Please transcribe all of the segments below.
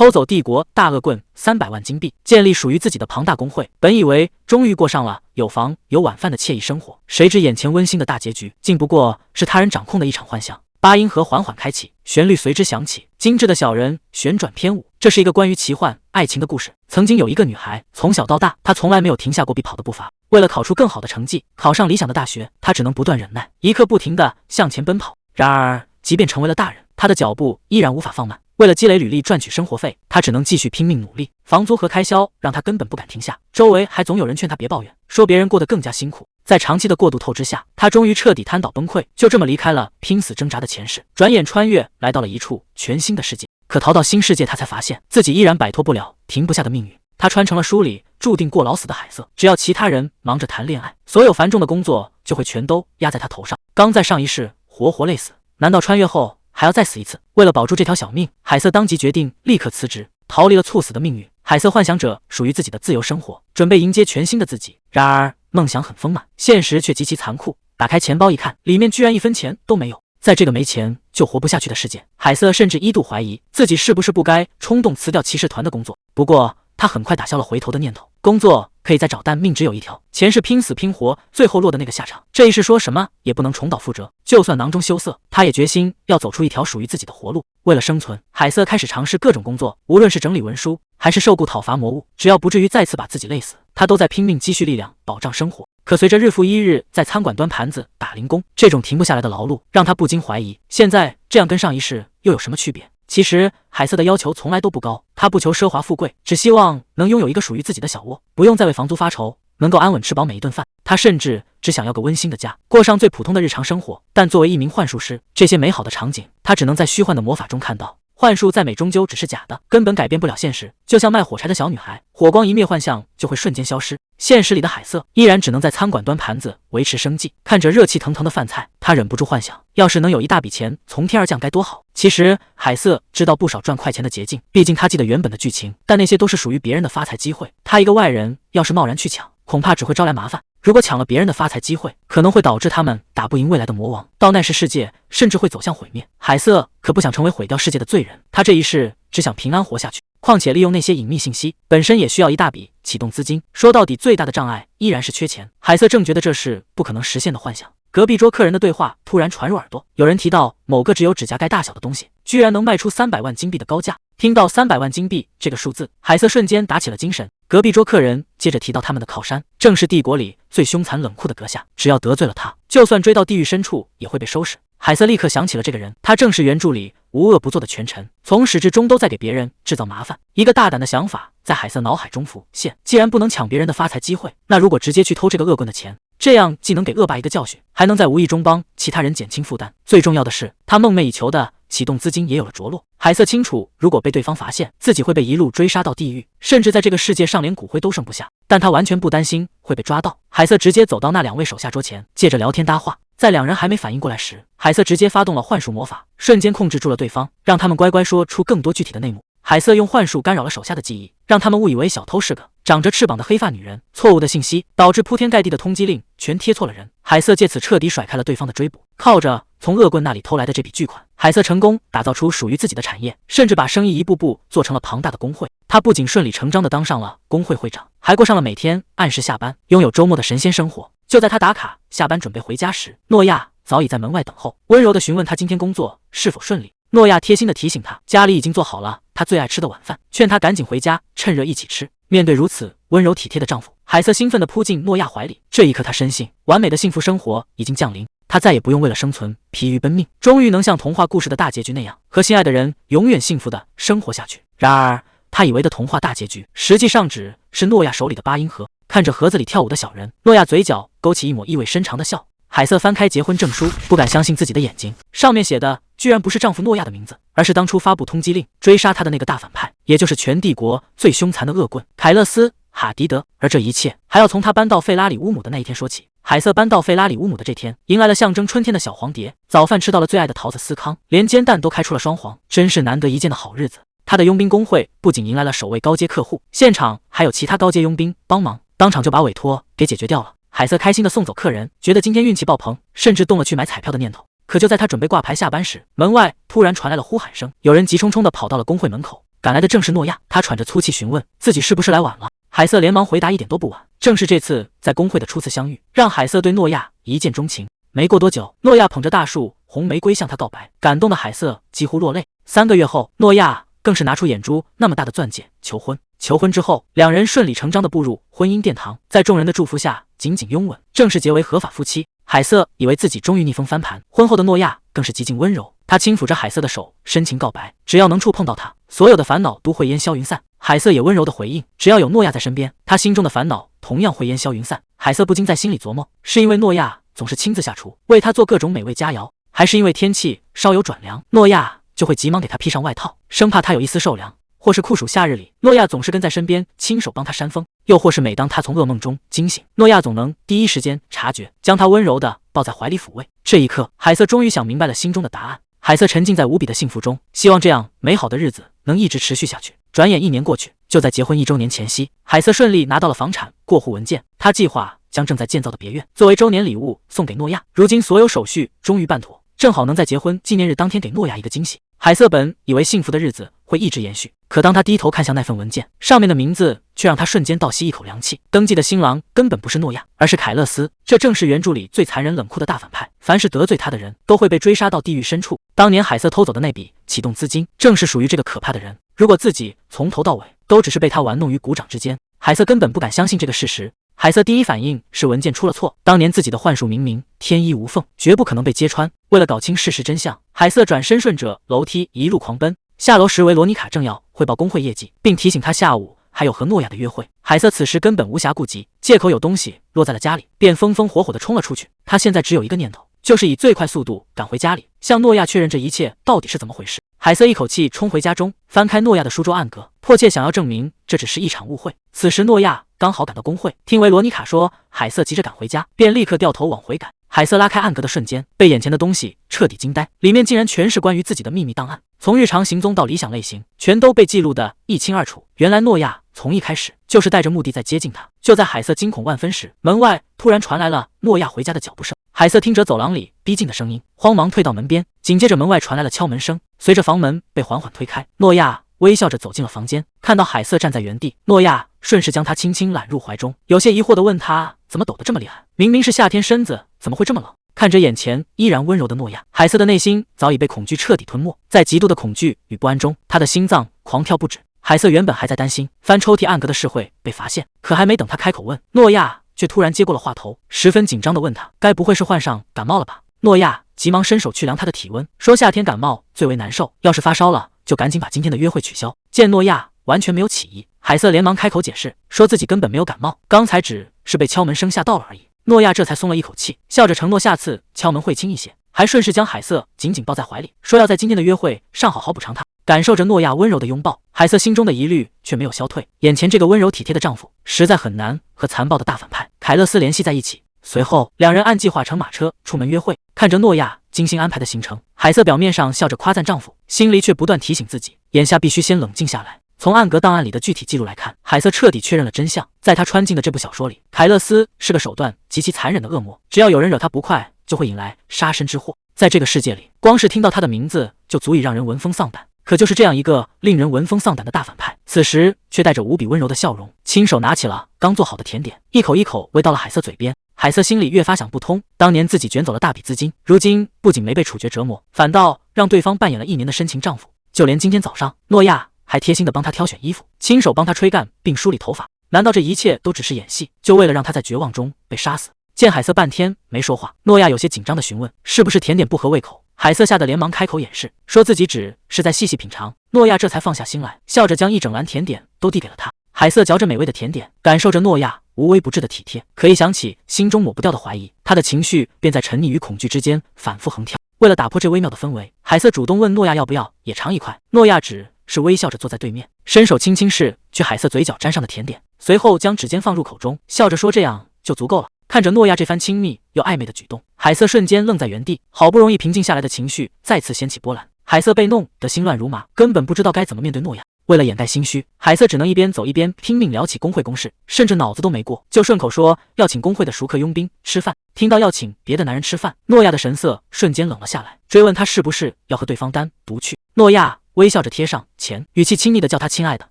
偷走帝國大惡棍300萬金幣，建立屬於自己的龐大工會。本以為終於過上了有房有晚飯的愜意生活，誰知眼前溫馨的大結局，竟不過是他人掌控的一場幻象。八音盒緩緩開啟，旋律隨之響起，精致的小人旋轉編舞。這是一個關於奇幻愛情的故事。曾經有一個女孩，從小到大，她從來沒有停下過必跑的步伐。為了考出更好的成績，考上理想的大學，她只能不斷忍耐，一刻不停地向前奔跑。然而，即便成為了大人，她的腳步依然無法放慢。為了積累履歷賺取生活費，她只能繼續拼命努力。房租和開銷讓她根本不敢停下，周圍還總有人勸她別抱怨，說別人過得更加辛苦。在長期的過度透支下，她終於徹底癱倒崩潰，就這麼離開了拼死掙扎的前世，轉眼穿越來到了一處全新的世界。可逃到新世界，她才發現自己依然擺脫不了停不下的命運。她穿成了書裡注定過勞死的海瑟，只要其他人忙着談戀愛，所有繁重的工作就會全都壓在她頭上。剛在上一世活活累死，難道穿越後還要再死一次？為了保住這條小命，海瑟當即決定立刻辭職，逃離了猝死的命運。海瑟幻想着屬於自己的自由生活，準備迎接全新的自己。然而夢想很豐滿，現實卻極其殘酷。打開錢包一看，裡面居然1分錢都沒有。在這個沒錢就活不下去的世界，海瑟甚至一度懷疑自己是不是不該衝動辭掉騎士團的工作。不過他很快打消了回頭的念頭，工作可以再找，但命只有一條，錢是拼死拼活最後落的那個下場。這一世說什麼也不能重蹈覆轍，就算囊中羞澀，他也決心要走出一條屬於自己的活路。為了生存，海瑟開始嘗試各種工作，無論是整理文書還是受雇討伐魔物，只要不至於再次把自己累死，他都在拼命積蓄力量，保障生活。可隨着日復一日在餐館端盤子打零工，這種停不下來的勞碌讓他不禁懷疑，現在這樣跟上一世又有什麼區別？其實海瑟的要求從來都不高，他不求奢華富貴，只希望能擁有一個屬於自己的小窩，不用再為房租發愁，能夠安穩吃飽每一頓飯。他甚至只想要個溫馨的家，過上最普通的日常生活。但作為一名幻術師，這些美好的場景他只能在虛幻的魔法中看到。幻術再美終究只是假的，根本改變不了現實。就像賣火柴的小女孩，火光一滅，幻象就會瞬間消失。現實裡的海瑟依然只能在餐館端盤子維持生計，看着熱氣騰腾的飯菜，他忍不住幻想，要是能有一大筆錢從天而降該多好。其實海瑟知道不少賺快錢的捷徑，畢竟他記得原本的劇情，但那些都是屬於別人的發財機會，他一個外人要是貿然去搶，恐怕只會招來麻煩。如果搶了別人的發財機會，可能會導致他們打不贏未來的魔王，到那時世界甚至會走向毀滅。海瑟可不想成為毀掉世界的罪人，他這一世只想平安活下去。況且利用那些隱秘信息本身也需要一大筆啟動資金，說到底最大的障礙依然是缺錢。海瑟正覺得這是不可能實現的幻想，隔壁桌客人的對話突然傳入耳朵，有人提到某個只有指甲蓋大小的東西居然能賣出300萬金幣的高價。聽到300萬金幣這個數字，海瑟瞬間打起了精神。隔壁桌客人接着提到他們的靠山正是帝國裡最兇殘冷酷的閣下，只要得罪了他，就算追到地獄深處也會被收拾。海瑟立刻想起了這個人，他正是原著裡無惡不作的權臣，從始至終都在給別人制造麻煩。一個大膽的想法在海瑟腦海中浮現，既然不能搶別人的發財機會，那如果直接去偷這個惡棍的錢，這樣既能給惡霸一個教訓，還能在無意中幫其他人減輕負擔。最重要的是，他夢寐以求的啟動資金也有了着落。海瑟清楚，如果被對方發現，自己會被一路追殺到地獄，甚至在这個世界上連骨灰都剩不下。但他完全不擔心會被抓到。海瑟直接走到那2位手下桌前，借着聊天搭話。在兩人還沒反應過來時，海瑟直接發動了幻術魔法，瞬間控制住了對方，讓他們乖乖說出更多具體的內幕。海瑟用幻術干擾了手下的記憶，讓他們誤以為小偷是個長着翅膀的黑髮女人。錯誤的信息導致鋪天蓋地的通緝令全貼錯了人。海瑟借此徹底甩開了對方的追捕，靠着從惡棍那裡偷來的這筆巨款，海瑟成功打造出屬於自己的產業，甚至把生意一步步做成了龐大的工會。他不僅順理成章地當上了工會會長，還過上了每天按時下班、擁有周末的神仙生活。就在他打卡下班準備回家時，諾亞早已在門外等候，溫柔地詢問他今天工作是否順利。諾亞貼心地提醒他，家裡已經做好了他最愛吃的晚飯，勸他趕緊回家，趁熱一起吃。面對如此溫柔體貼的丈夫，海瑟興奮地撲進諾亞懷裡。這一刻，他深信完美的幸福生活已經降臨，他再也不用為了生存疲於奔命，終於能像童話故事的大結局那樣，和心愛的人永遠幸福地生活下去。然而，他以為的童話大結局，實際上只是諾亞手裡的8音盒。看着盒子裡跳舞的小人，諾亞嘴角勾起一抹意味深長的笑。海瑟翻開結婚證書，不敢相信自己的眼睛，上面寫的居然不是丈夫諾亞的名字，而是當初發布通缉令追殺他的那個大反派，也就是全帝國最兇殘的惡棍凱勒斯·哈迪德。而這一切還要從他搬到費拉里烏姆的那一天說起。海瑟搬到費拉里烏姆的這天，迎來了象徵春天的小黃蝶，早飯吃到了最愛的桃子司康，連煎蛋都開出了雙黃，真是難得一見的好日子。他的傭兵工會不僅迎來了首位高階客戶，現場還有其他高階傭兵幫忙，當場就把委託給解決掉了。海瑟開心地送走客人，覺得今天運氣爆棚，甚至動了去買彩票的念頭。可就在他準備掛牌下班時，門外突然傳來了呼喊聲，有人急匆匆地跑到了工會門口。趕來的正是諾亞。他喘着粗氣詢問自己是不是來晚了。海瑟連忙回答一點都不晚，正是這次在公會的初次相遇，讓海瑟對諾亞一見鐘情。沒過多久，諾亞捧着大束紅玫瑰向他告白，感動的海瑟幾乎落淚。3個月後，諾亞更是拿出眼珠那麼大的鑽戒求婚。求婚之後，兩人順理成章地步入婚姻殿堂，在眾人的祝福下緊緊擁吻，正式結為合法夫妻。海瑟以為自己終於逆風翻盤，婚後的諾亞更是極盡溫柔，他輕撫着海瑟的手，深情告白，只要能觸碰到他，所有的煩惱都會煙消雲散。海瑟也溫柔地回應，只要有諾亞在身邊，他心中的煩惱同樣會煙消雲散。海瑟不禁在心裡琢磨，是因為諾亞總是親自下廚，為他做各種美味佳肴，還是因為天氣稍有轉涼，諾亞就會急忙給他披上外套，生怕他有一絲受涼。或是酷暑夏日裡，諾亞總是跟在身邊，親手幫他扇風；又或是每當他從噩夢中驚醒，諾亞總能第一時間察覺，將他溫柔地抱在懷裡撫慰。這一刻，海瑟終於想明白了心中的答案。海瑟沉浸在無比的幸福中，希望這樣美好的日子能一直持續下去。轉眼1年過去，就在結婚1周年前夕，海瑟順利拿到了房產過戶文件，他計劃將正在建造的別院作為周年禮物送給諾亞。如今所有手續終於辦妥，正好能在結婚紀念日當天給諾亞一個驚喜。海瑟本以為幸福的日子會一直延續，可當他低頭看向那份文件，上面的名字卻讓他瞬間倒吸一口涼氣。登記的新郎根本不是諾亞，而是凱勒斯，這正是原著裡最殘忍冷酷的大反派，凡是得罪他的人都會被追殺到地獄深處。當年海瑟偷走的那筆啟動資金，正是屬於這個可怕的人。如果自己從頭到尾都只是被他玩弄於股掌之間，海瑟根本不敢相信這個事實。海瑟第一反應是文件出了錯，當年自己的幻術明明天衣無縫，絕不可能被揭穿。為了搞清事實真相，海瑟轉身順着樓梯一路狂奔。下樓時，維羅妮卡正要匯報工會業績，並提醒他下午還有和諾亞的約會。海瑟此時根本無暇顧及，借口有東西落在了家裡，便風風火火地衝了出去。他現在只有一個念頭，就是以最快速度趕回家裡，向諾亞確認這一切到底是怎麼回事。海瑟一口氣衝回家中，翻開諾亞的書桌暗格，迫切想要證明這只是一場誤會。此時諾亞剛好趕到工會，聽維羅妮卡說海瑟急着趕回家，便立刻掉頭往回趕。海瑟拉開暗格的瞬間，被眼前的東西徹底驚呆，裡面竟然全是關於自己的秘密檔案，從日常行蹤到理想類型，全都被記錄得一清二楚。原來諾亞從一開始就是帶着目的在接近他。就在海瑟驚恐萬分時，門外突然傳來了諾亞回家的腳步聲。海瑟聽着走廊裡逼近的聲音，慌忙退到門邊，緊接着門外傳來了敲門聲。隨着房門被緩緩推開，諾亞微笑着走進了房間，看到海瑟站在原地，諾亞順勢將他輕輕攬入懷中，有些疑惑地問他怎麼抖得這麼厲害，明明是夏天，身子怎麼會這麼冷？看着眼前依然溫柔的諾亞，海瑟的內心早已被恐懼徹底吞沒，在極度的恐懼與不安中，他的心臟狂跳不止。海瑟原本還在擔心翻抽屜暗格的事會被發現，可還沒等他開口問，諾亞卻突然接過了話頭，十分緊張地問他該不會是患上感冒了吧？諾亞急忙伸手去量他的體溫，說夏天感冒最為難受，要是發燒了就趕緊把今天的約會取消。見諾亞完全沒有起疑，海瑟連忙開口解釋，說自己根本沒有感冒，剛才只是被敲門聲嚇到了而已。諾亞這才鬆了一口氣，笑着承諾下次敲門會輕一些，還順勢將海瑟緊緊抱在懷裡，說要在今天的約會上好好補償他。感受着諾亞溫柔的擁抱，海瑟心中的疑慮卻沒有消退，眼前這個溫柔體貼的丈夫實在很難和殘暴的大反派凱勒斯聯繫在一起。隨後兩人按計劃乘馬車出門約會，看着諾亞精心安排的行程，海瑟表面上笑着誇讚丈夫，心裡卻不斷提醒自己，眼下必須先冷靜下來。從暗格檔案裡的具體記錄來看，海瑟徹底確認了真相。在他穿進的這部小說裡，凱勒斯是個手段極其殘忍的惡魔，只要有人惹他不快，就會引來殺身之禍。在這個世界裡，光是聽到他的名字就足以讓人聞風喪膽。可就是這樣一個令人聞風喪膽的大反派，此時卻帶着無比溫柔的笑容，親手拿起了剛做好的甜點，一口一口餵到了海瑟嘴邊。海瑟心裡越發想不通，當年自己捲走了大筆資金，如今不僅沒被處決折磨，反倒讓對方扮演了1年的深情丈夫。就連今天早上，諾亞還貼心地幫他挑選衣服，親手幫他吹乾並梳理頭髮。難道這一切都只是演戲，就為了讓他在絕望中被殺死？見海瑟半天沒說話，諾亞有些緊張地詢問是不是甜點不合胃口。海瑟嚇得連忙開口掩飾，說自己只是在細細品嘗。諾亞這才放下心來，笑着將一整籃甜點都遞給了他。海瑟嚼着美味的甜點，感受着諾亞無微不至的體貼，可一想起心中抹不掉的懷疑，他的情緒便在沉溺與恐懼之間反復橫跳。為了打破這微妙的氛圍，海瑟主動問諾亞要不要也嘗一塊。諾亞只是微笑着坐在對面，伸手輕輕拭去海瑟嘴角沾上的甜點，隨後將指尖放入口中，笑着說這樣就足夠了。看着諾亞這番親密又曖昧的舉動，海瑟瞬間愣在原地，好不容易平靜下來的情緒再次掀起波瀾。海瑟被弄得心亂如麻，根本不知道該怎麼面對諾亞。為了掩蓋心虛，海瑟只能一邊走一邊拼命聊起工會公事，甚至腦子都沒過，就順口說要請工會的熟客傭兵吃飯。聽到要請別的男人吃飯，諾亞的神色瞬間冷了下來，追問他是不是要和對方單獨去。諾亞微笑着貼上錢，語氣親昵地叫他親愛的，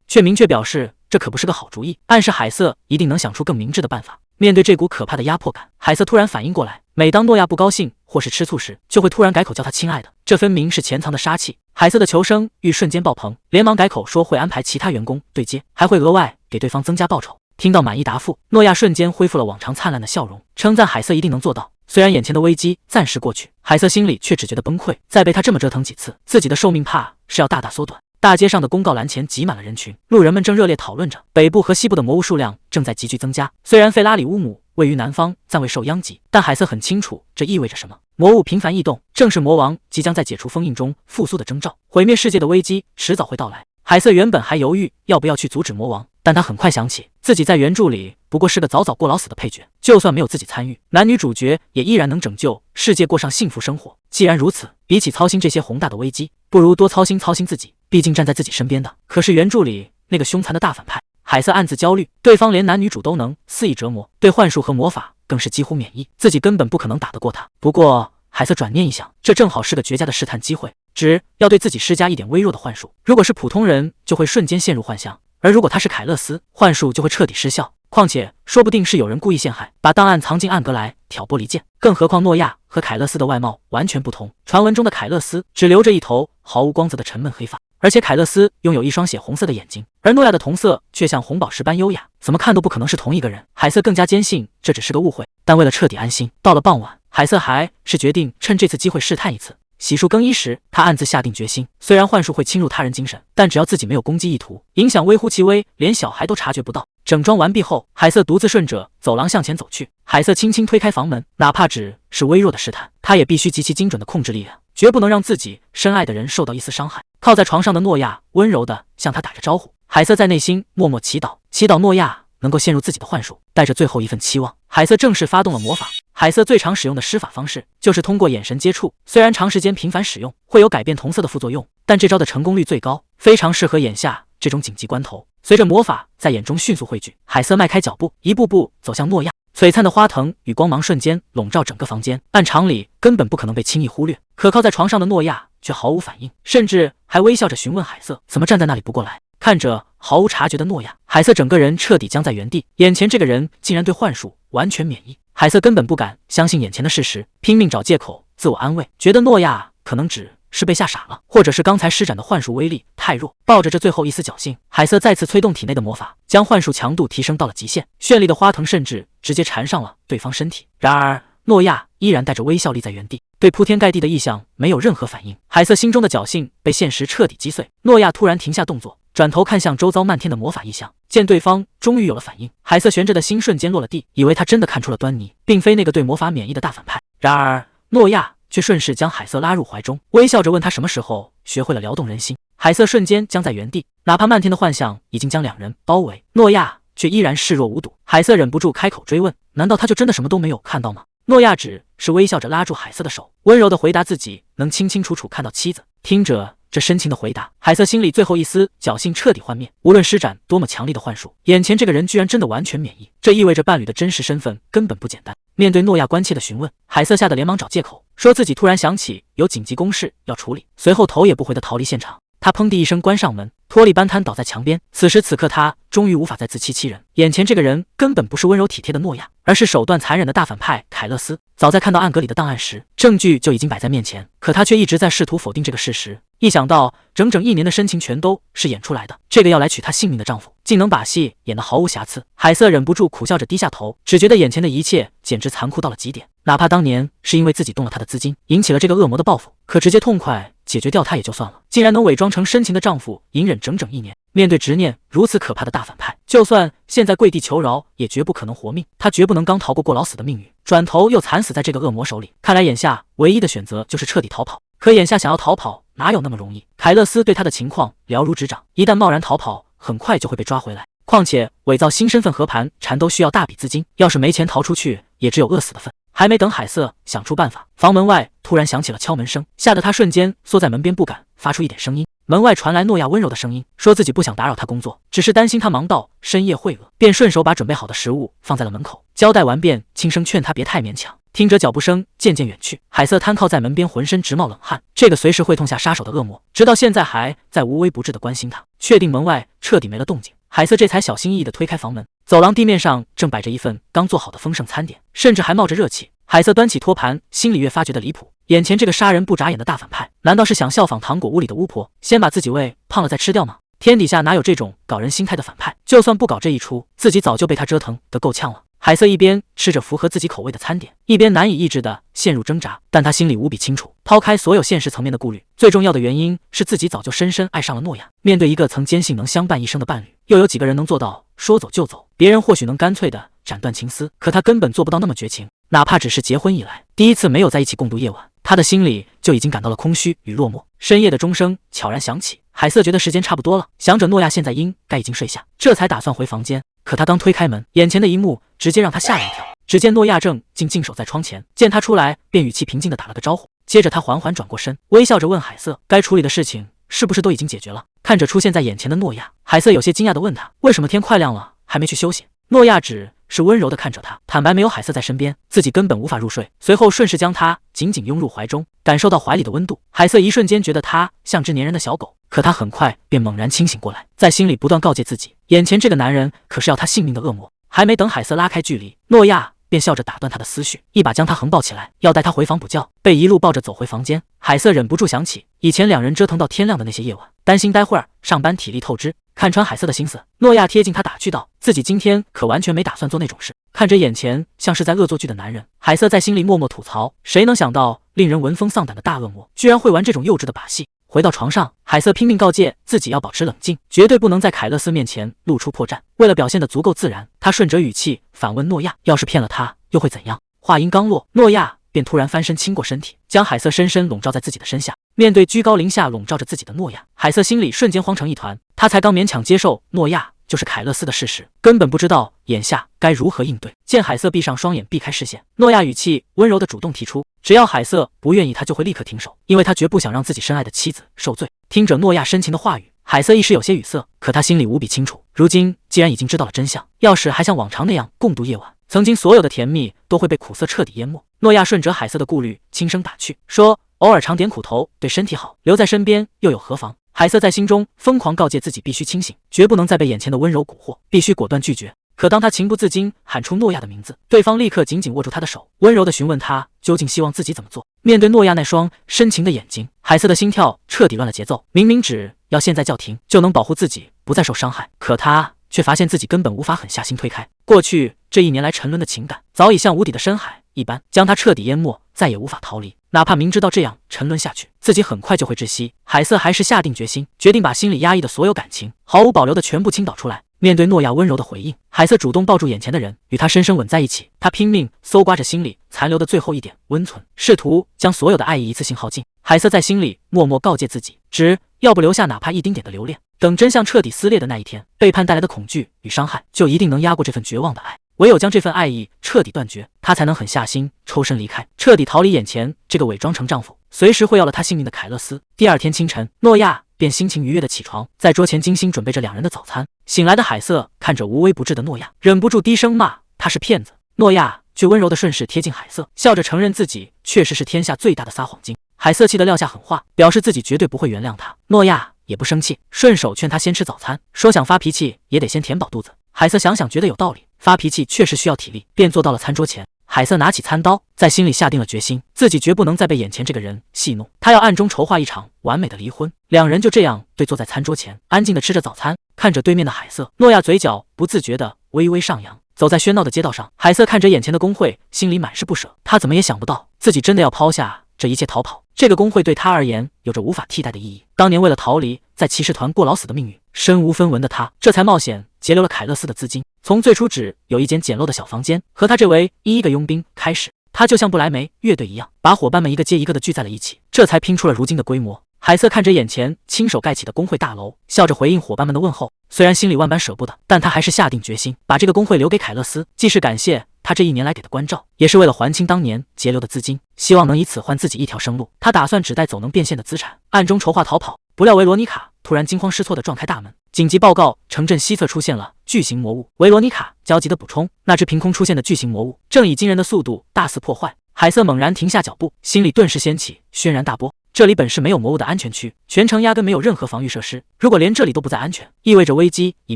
卻明確表示這可不是個好主意，暗示海瑟一定能想出更明智的辦法。面對這股可怕的壓迫感，海瑟突然反應過來，每當諾亞不高興或是吃醋時，就會突然改口叫他親愛的，這分明是潛藏的殺氣。海瑟的求生欲瞬間爆棚，連忙改口說會安排其他員工對接，還會額外給對方增加報酬。聽到滿意答覆，諾亞瞬間恢復了往常燦爛的笑容，稱讚海瑟一定能做到。雖然眼前的危機暫時過去，海瑟心裡卻只覺得崩潰，再被他這麼折騰幾次，自己的壽命怕是要大大縮短。大街上的公告欄前擠滿了人群，路人們正熱烈討論着北部和西部的魔物數量正在急劇增加。雖然費拉里烏姆位於南方，暫未受殃及，但海瑟很清楚這意味着什麼。魔物頻繁異動，正是魔王即將在解除封印中復甦的徵兆，毀滅世界的危機遲早會到來。海瑟原本還猶豫要不要去阻止魔王，但他很快想起自己在原著裡不過是個早早過勞死的配角，就算沒有自己參與，男女主角也依然能拯救世界，過上幸福生活。既然如此，比起操心这些宏大的危機，不如多操心自己，畢竟站在自己身邊的可是原著裡那個兇殘的大反派。海瑟暗自焦慮，對方連男女主都能肆意折磨，對幻術和魔法更是幾乎免疫，自己根本不可能打得過他。不過海瑟轉念一想，這正好是個絕佳的試探機會，只要對自己施加一點微弱的幻術，如果是普通人就會瞬間陷入幻象，而如果他是凱勒斯，幻術就會徹底失效。況且說不定是有人故意陷害，把檔案藏進暗格來挑撥離間。更何況諾亞和凱勒斯的外貌完全不同，傳聞中的凱勒斯只留着一頭毫無光澤的沉悶黑髮，而且凱勒斯擁有一雙血紅色的眼睛，而諾亞的瞳色卻像紅寶石般優雅，怎麼看都不可能是同一個人。海瑟更加堅信這只是個誤會，但為了徹底安心，到了傍晚，海瑟還是決定趁這次機會試探一次。洗漱更衣時，他暗自下定決心，雖然幻術會侵入他人精神，但只要自己沒有攻擊意圖，影響微乎其微，連小孩都察覺不到。整裝完畢後，海瑟獨自順着走廊向前走去。海瑟輕輕推開房門，哪怕只是微弱的試探，他也必須極其精準的控制力量，絕不能讓自己深愛的人受到一絲傷害。靠在床上的諾亞溫柔地向他打着招呼，海瑟在內心默默祈禱諾亞能夠陷入自己的幻術。帶着最後一份期望，海瑟正式發動了魔法。海瑟最常使用的施法方式就是通過眼神接觸，雖然長時間頻繁使用會有改變瞳色的副作用，但這招的成功率最高，非常適合眼下這種緊急關頭。隨着魔法在眼中迅速匯聚，海瑟邁開腳步，一步步走向諾亞。璀璨的花藤與光芒瞬間籠罩整個房間，按常理根本不可能被輕易忽略。可靠在床上的諾亞卻毫無反應，甚至還微笑着詢問海瑟怎麼站在那裡不過來。看着毫無察覺的諾亞，海瑟整個人徹底僵在原地，眼前這個人竟然對幻術完全免疫。海瑟根本不敢相信眼前的事實，拼命找借口自我安慰，覺得諾亞可能只是被嚇傻了，或者是剛才施展的幻術威力太弱。抱着這最後一絲僥倖，海瑟再次催動體內的魔法，將幻術強度提升到了極限。绚麗的花藤甚至直接纏上了對方身體。然而諾亞依然帶着微笑立在原地，對鋪天蓋地的異象沒有任何反應。海瑟心中的僥倖被現實徹底擊碎。諾亞突然停下動作，轉頭看向周遭漫天的魔法異象，見對方終於有了反應，海瑟懸着的心瞬間落了地，以為他真的看出了端倪，並非那個對魔法免疫的大反派。然而諾亞卻順勢將海瑟拉入懷中，微笑着問他什麼時候學會了撩動人心。海瑟瞬間僵在原地，哪怕漫天的幻象已經將兩人包圍，諾亞卻依然視若無睹。海瑟忍不住開口追問，難道他就真的什麼都沒有看到嗎？諾亞只是微笑着拉住海瑟的手，溫柔地回答自己能清清楚楚看到妻子。聽着這深情的回答，海瑟心裡最後一絲僥倖徹底幻滅。無論施展多麼強力的幻術，眼前這個人居然真的完全免疫，這意味着伴侶的真實身份根本不簡單。面對諾亞關切的詢問，海瑟嚇得連忙找借口，說自己突然想起有緊急公事要處理，隨後頭也不回地逃離現場。他砰地一聲關上門，脫力般癱倒在牆邊。此時此刻，他終於無法再自欺欺人，眼前這個人根本不是溫柔體貼的諾亞，而是手段殘忍的大反派凱勒斯。早在看到暗格裡的檔案時，證據就已經擺在面前，可他卻一直在試圖否定這個事實。一想到整整1年的深情全都是演出來的，這個要來取她性命的丈夫竟能把戲演得毫無瑕疵，海瑟忍不住苦笑着低下頭，只覺得眼前的一切簡直殘酷到了極點。哪怕當年是因為自己動了他的資金，引起了這個惡魔的報復，可直接痛快解決掉他也就算了，竟然能偽裝成深情的丈夫，隱忍整整1年。面對執念如此可怕的大反派，就算現在跪地求饒，也絕不可能活命。他絕不能剛逃過勞死的命運，轉頭又慘死在這個惡魔手裡。看來眼下唯一的選擇就是徹底逃跑。可眼下想要逃跑哪有那麼容易？凱勒斯對他的情況了如指掌，一旦貿然逃跑，很快就會被抓回來。況且偽造新身份和盤纏都需要大筆資金，要是沒錢逃出去，也只有餓死的份。還沒等海瑟想出辦法，房門外突然響起了敲門聲，嚇得他瞬間縮在門邊，不敢發出一點聲音。門外傳來諾亞溫柔的聲音，說自己不想打擾他工作，只是擔心他忙到深夜會餓，便順手把準備好的食物放在了門口。交代完便輕聲勸他別太勉強，聽着腳步聲漸漸遠去，海瑟癱靠在門邊，渾身直冒冷汗。這個隨時會痛下殺手的惡魔，直到現在還在無微不至地關心他。確定門外徹底沒了動靜，海瑟這才小心翼翼地推開房門。走廊地面上正擺着一份剛做好的豐盛餐點，甚至還冒着熱氣。海瑟端起托盤，心裡越發覺得離譜。眼前這個殺人不眨眼的大反派，難道是想效仿糖果屋裡的巫婆，先把自己餵胖了再吃掉嗎？天底下哪有這種搞人心態的反派？就算不搞這一出，自己早就被他折騰得夠嗆了。海瑟一邊吃着符合自己口味的餐點，一邊難以抑制地陷入掙扎，但他心裡無比清楚，拋開所有現實層面的顧慮，最重要的原因是自己早就深深愛上了諾亞。面對一個曾堅信能相伴一生的伴侶，又有幾個人能做到說走就走？別人或許能乾脆地斬斷情絲，可他根本做不到那麼絕情。哪怕只是結婚以來第一次沒有在一起共度夜晚，他的心裡就已經感到了空虛與落寞。深夜的鐘聲悄然響起，海瑟覺得時間差不多了，想着諾亞現在應該已經睡下，這才打算回房間。可他剛推開門，眼前的一幕直接讓他嚇了一跳。只見諾亞正靜守在窗前，見他出來便語氣平靜地打了個招呼。接着他緩緩轉過身，微笑着問海瑟，該處理的事情是不是都已經解決了？看着出現在眼前的諾亞，海瑟有些驚訝地問他，為什麼天快亮了還沒去休息？諾亞只是溫柔地看着他，坦白沒有海瑟在身邊，自己根本無法入睡。隨後順勢將他緊緊擁入懷中，感受到懷裡的溫度。海瑟一瞬間覺得他像只粘人的小狗，可他很快便猛然清醒過來，在心裡不斷告誡自己，眼前這個男人可是要他性命的惡魔。還沒等海瑟拉開距離，諾亞便笑着打斷他的思緒，一把將他橫抱起來，要帶他回房補覺。被一路抱着走回房間，海瑟忍不住想起以前兩人折騰到天亮的那些夜晚，擔心待會兒上班體力透支。看穿海瑟的心思，諾亞貼近他打趣道，自己今天可完全沒打算做那種事。看着眼前像是在惡作劇的男人，海瑟在心裡默默吐槽，誰能想到令人聞風喪膽的大惡魔居然會玩這種幼稚的把戲。回到床上，海瑟拼命告誡自己要保持冷靜，絕對不能在凱勒斯面前露出破绽。為了表現得足夠自然，他順着語氣反問諾亞，要是騙了他又會怎樣？話音剛落，諾亞便突然翻身親過身體，將海瑟深深籠罩在自己的身下。面對居高臨下籠罩着自己的諾亞，海瑟心裡瞬間慌成一團。他才剛勉強接受諾亞就是凱勒斯的事實，根本不知道眼下該如何應對。見海瑟閉上雙眼，避開視線，諾亞語氣溫柔地主動提出，只要海瑟不願意，他就會立刻停手，因為他絕不想讓自己深愛的妻子受罪。聽着諾亞深情的話語，海瑟一時有些語塞，可他心裡無比清楚，如今既然已經知道了真相，要是還像往常那樣共度夜晚，曾經所有的甜蜜都會被苦澀徹底淹沒。諾亞順着海瑟的顧慮，輕聲打趣說，偶爾嘗點苦頭對身體好，留在身邊又有何妨？海瑟在心中瘋狂告誡自己必須清醒，絕不能再被眼前的溫柔蠱惑，必須果斷拒絕。可當他情不自禁喊出諾亞的名字，對方立刻緊緊握住他的手，溫柔地詢問他究竟希望自己怎麼做。面對諾亞那雙深情的眼睛，海瑟的心跳徹底亂了節奏。明明只要現在叫停，就能保護自己不再受傷害，可他卻發現自己根本無法狠下心推開。過去這一年來沉淪的情感，早已像無底的深海一般，將他徹底淹沒，再也無法逃離。哪怕明知道這樣沉淪下去，自己很快就會窒息，海瑟還是下定決心，決定把心裡壓抑的所有感情毫無保留的全部傾倒出來。面對諾亞溫柔的回應，海瑟主動抱住眼前的人，與他深深吻在一起。他拼命搜刮着心裡殘留的最後一點溫存，試圖將所有的愛意一次性耗盡。海瑟在心裡默默告誡自己，只要不留下哪怕一丁點的留戀，等真相徹底撕裂的那一天，背叛帶來的恐懼與傷害就一定能壓過這份絕望的愛。唯有將這份愛意徹底斷絕，他才能狠下心抽身離開，徹底逃離眼前這個偽裝成丈夫，隨時會要了他性命的凱勒斯。第二天清晨，諾亞便心情愉悅地起床，在桌前精心準備着兩人的早餐。醒來的海瑟看着無微不至的諾亞，忍不住低聲罵他是騙子。諾亞卻溫柔地順勢貼近海瑟，笑着承認自己確實是天下最大的撒謊精。海瑟氣得撂下狠話，表示自己絕對不會原諒他。諾亞也不生氣，順手勸他先吃早餐，說想發脾氣也得先填飽肚子。海瑟想想覺得有道理，發脾氣確實需要體力，便坐到了餐桌前。海瑟拿起餐刀，在心裡下定了決心，自己絕不能再被眼前這個人戲弄，他要暗中籌劃一場完美的離婚。兩人就這樣對坐在餐桌前，安靜地吃着早餐，看着對面的海瑟，諾亞嘴角不自覺地微微上揚。走在喧鬧的街道上，海瑟看着眼前的工會，心裡滿是不捨。他怎麼也想不到，自己真的要拋下這一切逃跑。這個工會對他而言有着無法替代的意義。當年為了逃離在騎士團過勞死的命運，身無分文的他，這才冒險截留了凱勒斯的資金。從最初只有一間簡陋的小房間，和他這位一個傭兵開始，他就像不萊梅樂隊一樣，把夥伴們一個接一個的聚在了一起，這才拼出了如今的規模。海瑟看着眼前親手蓋起的工會大樓，笑着回應夥伴們的問候。雖然心裡萬般捨不得，但他還是下定決心把這個工會留給凱勒斯，既是感謝他這一年來給的關照，也是為了還清當年截留的資金，希望能以此換自己一條生路。他打算只帶走能變現的資產，暗中籌劃逃跑。不料維羅妮卡突然驚慌失措地撞開大門，緊急報告，城鎮西側出現了巨型魔物。維羅妮卡焦急地補充，那只憑空出現的巨型魔物正以驚人的速度大肆破壞，海瑟猛然停下腳步，心裡頓時掀起軒然大波。這裡本是沒有魔物的安全區，全城壓根沒有任何防禦設施。如果連這裡都不再安全，意味着危機已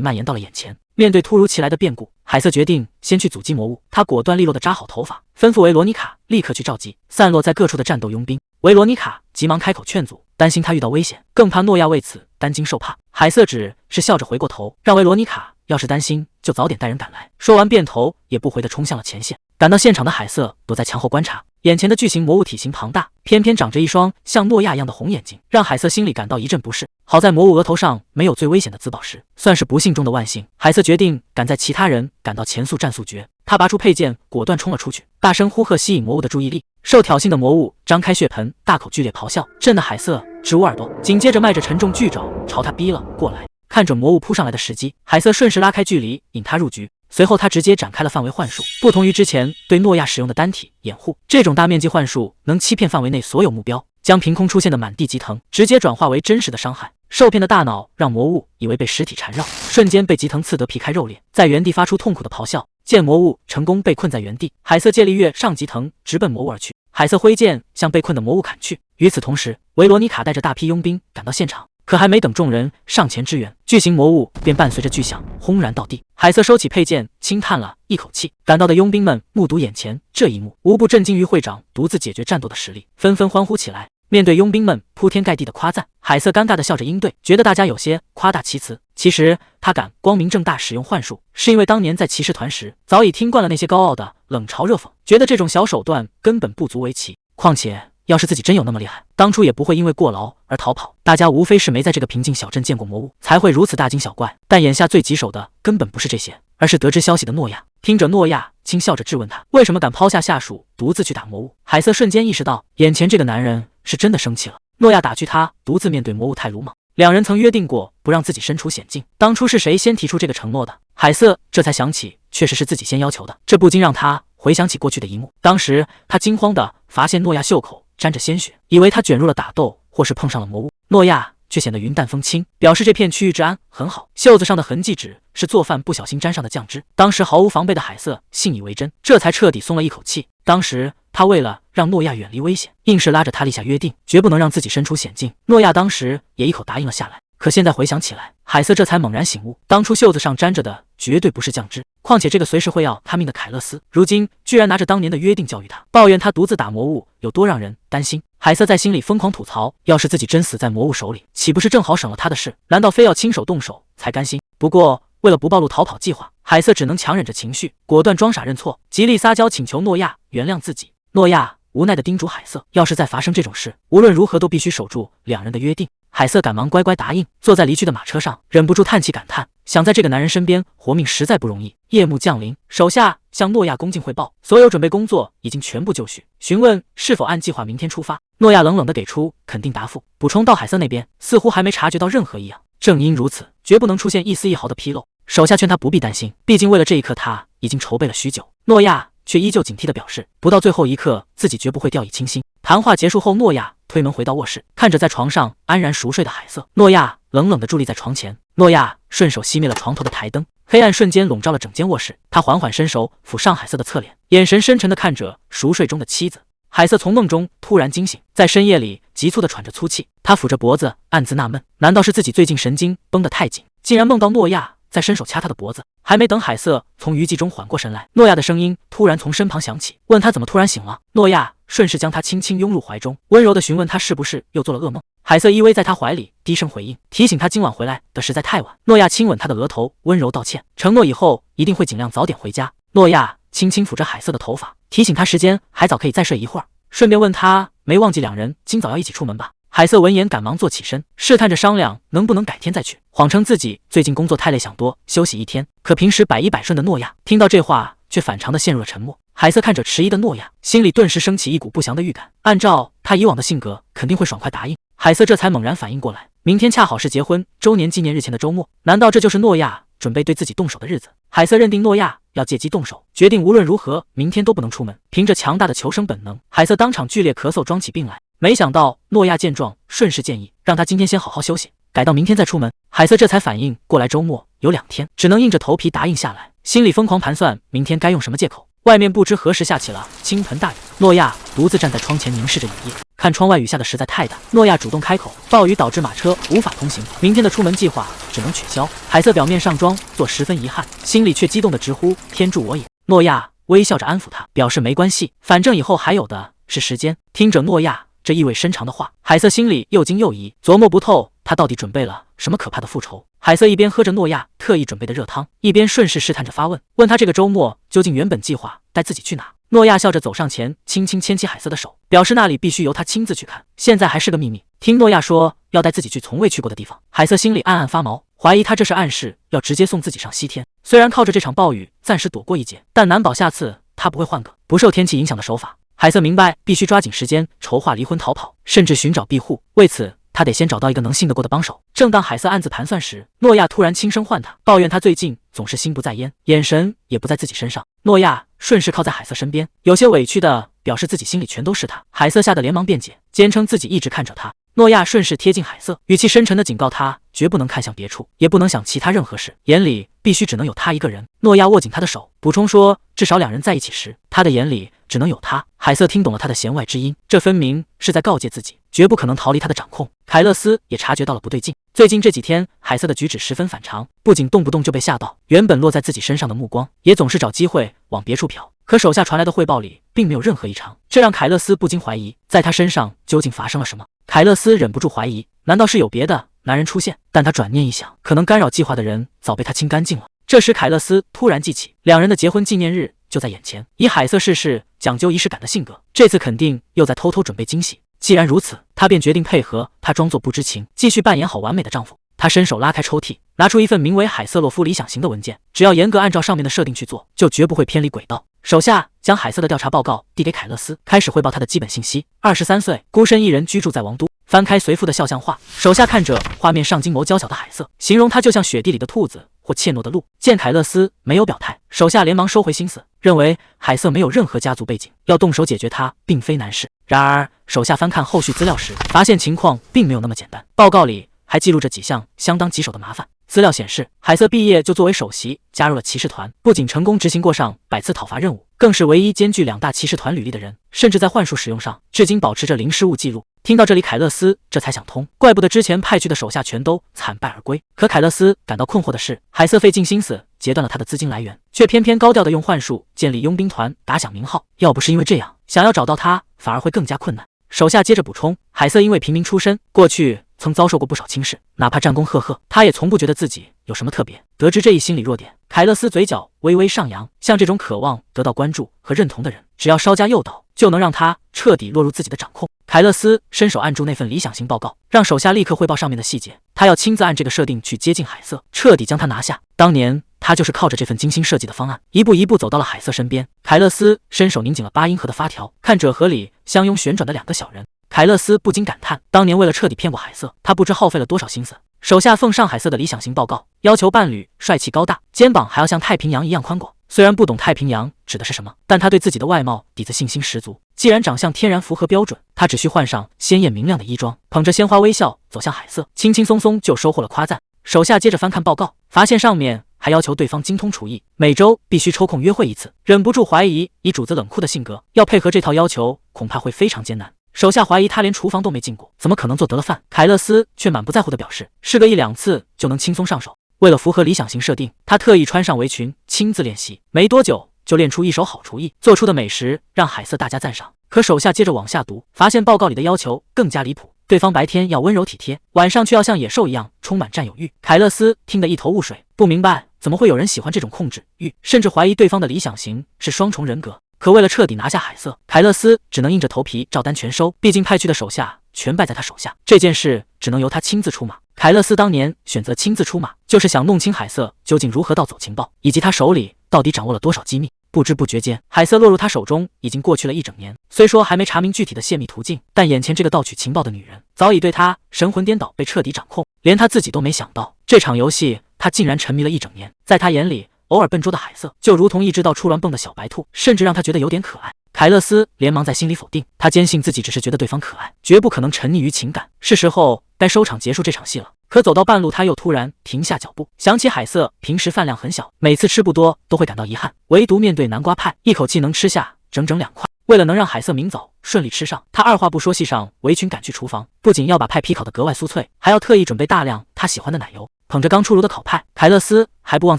蔓延到了眼前。面對突如其來的變故，海瑟決定先去阻擊魔物。他果斷利落地扎好頭髮，吩咐維羅妮卡立刻去召集散落在各處的戰鬥傭兵。維羅妮卡急忙開口勸阻，擔心他遇到危險，更怕諾亞為此擔驚受怕。海瑟只是笑着回過頭，讓維羅妮卡要是擔心，就早點帶人趕來。說完，便頭也不回地衝向了前線。趕到現場的海瑟躲在牆後觀察，眼前的巨型魔物體型龐大，偏偏長着一雙像諾亞一樣的紅眼睛，讓海瑟心裡感到一陣不適。好在魔物額頭上沒有最危險的紫寶石，算是不幸中的萬幸。海瑟決定趕在其他人趕到前速戰速決，他拔出佩劍，果斷衝了出去，大聲呼喝，吸引魔物的注意力。受挑釁的魔物張開血盆，大口剧烈咆哮，震得海瑟直捂耳朵，緊接着邁着沉重巨爪朝他逼了過來。看準魔物撲上來的時機，海瑟順勢拉開距離，引他入局。隨後他直接展開了範圍幻術，不同於之前對諾亞使用的單體掩護，這種大面積幻術能欺騙範圍內所有目標，將憑空出現的滿地棘藤直接轉化為真實的傷害。受騙的大腦讓魔物以為被屍體纏繞，瞬間被棘藤刺得皮開肉裂，在原地發出痛苦的咆哮。見魔物成功被困在原地，海瑟借力躍上棘藤，直奔魔物而去。海瑟揮劍向被困的魔物砍去。與此同時，維羅妮卡帶着大批傭兵趕到現場，可還沒等眾人上前支援，巨型魔物便伴隨着巨響轟然倒地。海瑟收起佩劍，輕嘆了一口氣。趕到的傭兵們目睹眼前這一幕，無不震驚於會長獨自解決戰鬥的實力，紛紛歡呼起來。面對傭兵們鋪天蓋地的誇讚，海瑟尷尬地笑着應對，覺得大家有些誇大其詞。其實他敢光明正大使用幻術，是因為當年在騎士團時早已聽慣了那些高傲的冷嘲熱諷，覺得這種小手段根本不足為奇。況且要是自己真有那麼厲害，當初也不會因為過勞而逃跑。大家无非是沒在這個平靜小鎮見過魔物，才會如此大驚小怪。但眼下最棘手的根本不是這些，而是得知消息的諾亞。聽着諾亞輕笑着質問他為什麼敢拋下下屬獨自去打魔物，海瑟瞬間意識到眼前這個男人是真的生氣了。諾亞打趣他獨自面對魔物太魯莽，兩人曾約定過不讓自己身處險境，當初是誰先提出這個承諾的？海瑟這才想起確實是自己先要求的，這不禁讓他回想起過去的一幕。當時他驚慌地發現諾亞袖口沾着鮮血，以為他捲入了打鬥或是碰上了魔物，諾亞卻顯得雲淡風輕，表示這片區域治安很好，袖子上的痕跡只是做飯不小心沾上的醬汁。當時毫無防備的海瑟信以為真，這才徹底鬆了一口氣。當時他為了讓諾亞遠離危險，硬是拉着他立下約定，絕不能讓自己身處險境。諾亞當時也一口答應了下來。可現在回想起來，海瑟這才猛然醒悟，當初袖子上沾着的絕對不是醬汁，況且這個隨時會要他命的凱勒斯，如今居然拿着當年的約定教育他，抱怨他獨自打魔物有多讓人擔心。海瑟在心裡瘋狂吐槽，要是自己真死在魔物手裡，豈不是正好省了他的事？難道非要親手動手才甘心？不過為了不暴露逃跑計劃，海瑟只能強忍着情緒，果斷裝傻認錯，極力撒嬌請求諾亞原諒自己。諾亞無奈地叮囑海瑟，要是再發生這種事，無論如何都必須守住兩人的約定。海瑟趕忙乖乖答應，坐在離去的馬車上，忍不住嘆氣感嘆，想在這個男人身邊活命實在不容易。夜幕降臨，手下向諾亞恭敬匯報，所有準備工作已經全部就緒，詢問是否按計劃明天出發。諾亞冷冷地給出肯定答覆，補充到海瑟那邊似乎還沒察覺到任何異樣，正因如此，絕不能出現一絲一毫的紕漏。手下勸他不必擔心，畢竟為了這一刻他已經籌備了許久。諾亞卻依舊警惕地表示，不到最後一刻自己絕不會掉以輕心。談話結束後，諾亞推門回到臥室，看着在床上安然熟睡的海瑟，諾亞冷冷地佇立在床前。諾亞順手熄滅了床頭的台燈，黑暗瞬間籠罩了整間臥室。他緩緩伸手撫上海瑟的側臉，眼神深沉地看着熟睡中的妻子。海瑟從夢中突然驚醒，在深夜裡急促地喘着粗氣。他撫着脖子，暗自納悶，難道是自己最近神經繃得太緊，竟然夢到諾亞在伸手掐他的脖子？還沒等海瑟從餘悸中緩過神來，諾亞的聲音突然從身旁響起，問他怎麼突然醒了。諾亞順勢將他輕輕擁入懷中，溫柔地詢問他是不是又做了噩夢。海瑟依偎在他懷裡，低聲回應，提醒他今晚回來的實在太晚。諾亞親吻他的額頭，溫柔道歉，承諾以後一定會盡量早點回家。諾亞輕輕撫着海瑟的頭髮，提醒他時間還早，可以再睡一會兒，順便問他沒忘記兩人今早要一起出門吧。海瑟聞言趕忙坐起身，試探着商量能不能改天再去，謊稱自己最近工作太累，想多休息一天。可平時百依百順的諾亞聽到這話卻反常地陷入了沉默。海瑟看着遲疑的諾亞，心裡頓時升起一股不祥的預感，按照他以往的性格肯定會爽快答應。海瑟這才猛然反應過來，明天恰好是結婚周年紀念日前的周末，難道這就是諾亞準備對自己動手的日子？海瑟認定諾亞要借機動手，決定無論如何明天都不能出門。憑着強大的求生本能，海瑟當場劇烈咳嗽，裝起病來。沒想到諾亞見狀，順勢建議讓他今天先好好休息，改到明天再出門。海瑟這才反應過來周末有2天，只能硬着頭皮答應下來，心裡瘋狂盤算明天該用什麼借口外面不知何時下起了傾盆大雨。諾亞獨自站在窗前凝視着雨夜，看窗外雨下的實在太大。諾亞主動開口，暴雨導致馬車無法通行，明天的出門計劃只能取消。海瑟表面上裝作十分遺憾，心裡卻激動地直呼天助我也。諾亞微笑着安撫他，表示沒關係，反正以後還有的是時間。聽着諾亞這意味深長的話，海瑟心裡又驚又疑，琢磨不透他到底準備了什麼可怕的復仇。海瑟一邊喝着諾亞特意準備的熱湯，一邊順勢試探着發問，問他這個周末究竟原本計劃帶自己去哪。諾亞笑着走上前，輕輕牽起海瑟的手，表示那裡必須由他親自去看，現在還是個秘密。聽諾亞說要帶自己去從未去過的地方，海瑟心裡暗暗發毛，懷疑他這是暗示要直接送自己上西天。雖然靠着這場暴雨暫時躲過一劫，但難保下次他不會換個不受天氣影響的手法。海瑟明白必須抓緊時間籌劃離婚逃跑，甚至尋找庇護，為此他得先找到一個能信得過的幫手。正當海瑟暗自盤算時，諾亞突然輕聲喚他，抱怨他最近總是心不在焉，眼神也不在自己身上。諾亞順勢靠在海瑟身邊，有些委屈的表示自己心裡全都是他。海瑟嚇得連忙辯解，堅稱自己一直看着他。諾亞順勢貼近海瑟，語氣深沉地警告他，絕不能看向別處，也不能想其他任何事，眼裡必須只能有他一個人。諾亞握緊他的手，補充說，至少兩人在一起時，他的眼裡只能有他。海瑟聽懂了他的弦外之音，這分明是在告誡自己，絕不可能逃離他的掌控。凱勒斯也察覺到了不對勁，最近這幾天海瑟的舉止十分反常，不僅動不動就被嚇到，原本落在自己身上的目光也總是找機會往別處瞟。可手下傳來的匯報裡並沒有任何異常，這讓凱勒斯不禁懷疑，在他身上究竟發生了什麼。凱勒斯忍不住懷疑，難道是有別的男人出現？但他轉念一想，可能干擾計劃的人早被他清乾淨了。這時凱勒斯突然記起，兩人的結婚紀念日就在眼前，以海瑟事事講究儀式感的性格，這次肯定又在偷偷準備驚喜。既然如此，他便決定配合他裝作不知情，繼續扮演好完美的丈夫。他伸手拉開抽屜，拿出一份名為《海瑟洛夫理想型》的文件，只要嚴格按照上面的設定去做，就絕不會偏離軌道。手下將海瑟的調查報告遞給凱勒斯，開始匯報他的基本信息。23歲，孤身一人居住在王都。翻開隨父的肖像畫，手下看着畫面上金眸嬌小的海瑟，形容他就像雪地裡的兔子或怯懦的鹿。見凱勒斯沒有表態，手下連忙收回心思，認為海瑟沒有任何家族背景，要動手解決他並非難事。然而手下翻看後續資料時，發現情況並沒有那麼簡單。報告裡還記錄着幾項相當棘手的麻煩。資料顯示，海瑟畢業就作為首席加入了騎士團，不僅成功執行過上百次討伐任務，更是唯一兼具2大騎士團履歷的人，甚至在幻術使用上至今保持着零失誤記錄。聽到這裡，凱勒斯這才想通，怪不得之前派去的手下全都慘敗而歸。可凱勒斯感到困惑的是，海瑟費盡心思截斷了他的資金來源，卻偏偏高調地用幻術建立傭兵團，打響名號。要不是因為這樣，想要找到他反而會更加困難。手下接着補充，海瑟因為平民出身，過去曾遭受過不少輕視，哪怕戰功赫赫，他也從不覺得自己有什麼特別。得知這一心理弱點，凱勒斯嘴角微微上揚，像這種渴望得到關注和認同的人，只要稍加誘導，就能讓他徹底落入自己的掌控。凱勒斯伸手按住那份理想型報告，讓手下立刻匯報上面的細節，他要親自按這個設定去接近海瑟，徹底將他拿下。當年他就是靠着這份精心設計的方案，一步一步走到了海瑟身邊。凱勒斯伸手擰緊了8音盒的發條，看着盒裡相擁旋轉的2個小人，凱勒斯不禁感嘆，當年為了徹底騙過海瑟，他不知耗費了多少心思。手下奉上海瑟的理想型報告，要求伴侶帥氣高大，肩膀還要像太平洋一樣寬廣。雖然不懂太平洋指的是什麼，但他對自己的外貌底子信心十足。既然長相天然符合標準，他只需換上鮮豔明亮的衣裝，捧着鮮花微笑走向海瑟，輕輕鬆鬆就收穫了誇讚。手下接着翻看報告，發現上面還要求對方精通廚藝，每周必須抽空約會1次，忍不住懷疑以主子冷酷的性格，要配合這套要求恐怕會非常艱難。手下懷疑他連廚房都沒進過，怎麼可能做得了飯？凱勒斯卻滿不在乎地表示，試個1-2次就能輕鬆上手。為了符合理想型設定，他特意穿上圍裙親自練習，沒多久就練出一手好廚藝，做出的美食讓海瑟大加讚賞。可手下接着往下讀，發現報告裡的要求更加離譜，對方白天要溫柔體貼，晚上卻要像野獸一樣充滿佔有欲。凱勒斯聽得一頭霧水，不明白怎麼會有人喜歡這種控制欲，甚至懷疑對方的理想型是雙重人格。可為了徹底拿下海瑟，凱勒斯只能硬着頭皮照單全收，畢竟派去的手下全敗在他手下，這件事只能由他親自出馬。凱勒斯當年選擇親自出馬，就是想弄清海瑟究竟如何盜走情報，以及他手裡到底掌握了多少機密。不知不覺間，海瑟落入他手中已經過去了1整年。雖說還沒查明具體的泄密途徑，但眼前這個盜取情報的女人早已對他神魂顛倒，被徹底掌控，連他自己都沒想到，這場遊戲他竟然沉迷了1整年。在他眼裡，偶爾笨拙的海瑟就如同一隻到處亂蹦的小白兔，甚至讓他覺得有點可愛。凱勒斯連忙在心裡否定，他堅信自己只是覺得對方可愛，絕不可能沉溺於情感，是時候該收場結束這場戲了。可走到半路，他又突然停下腳步，想起海瑟平時飯量很小，每次吃不多都會感到遺憾，唯獨面對南瓜派，一口氣能吃下整整2塊。為了能讓海瑟明早順利吃上，他二話不說繫上圍裙趕去廚房，不僅要把派皮烤得格外酥脆，還要特意準備大量他喜歡的奶油。捧着剛出爐的烤派，凱勒斯還不忘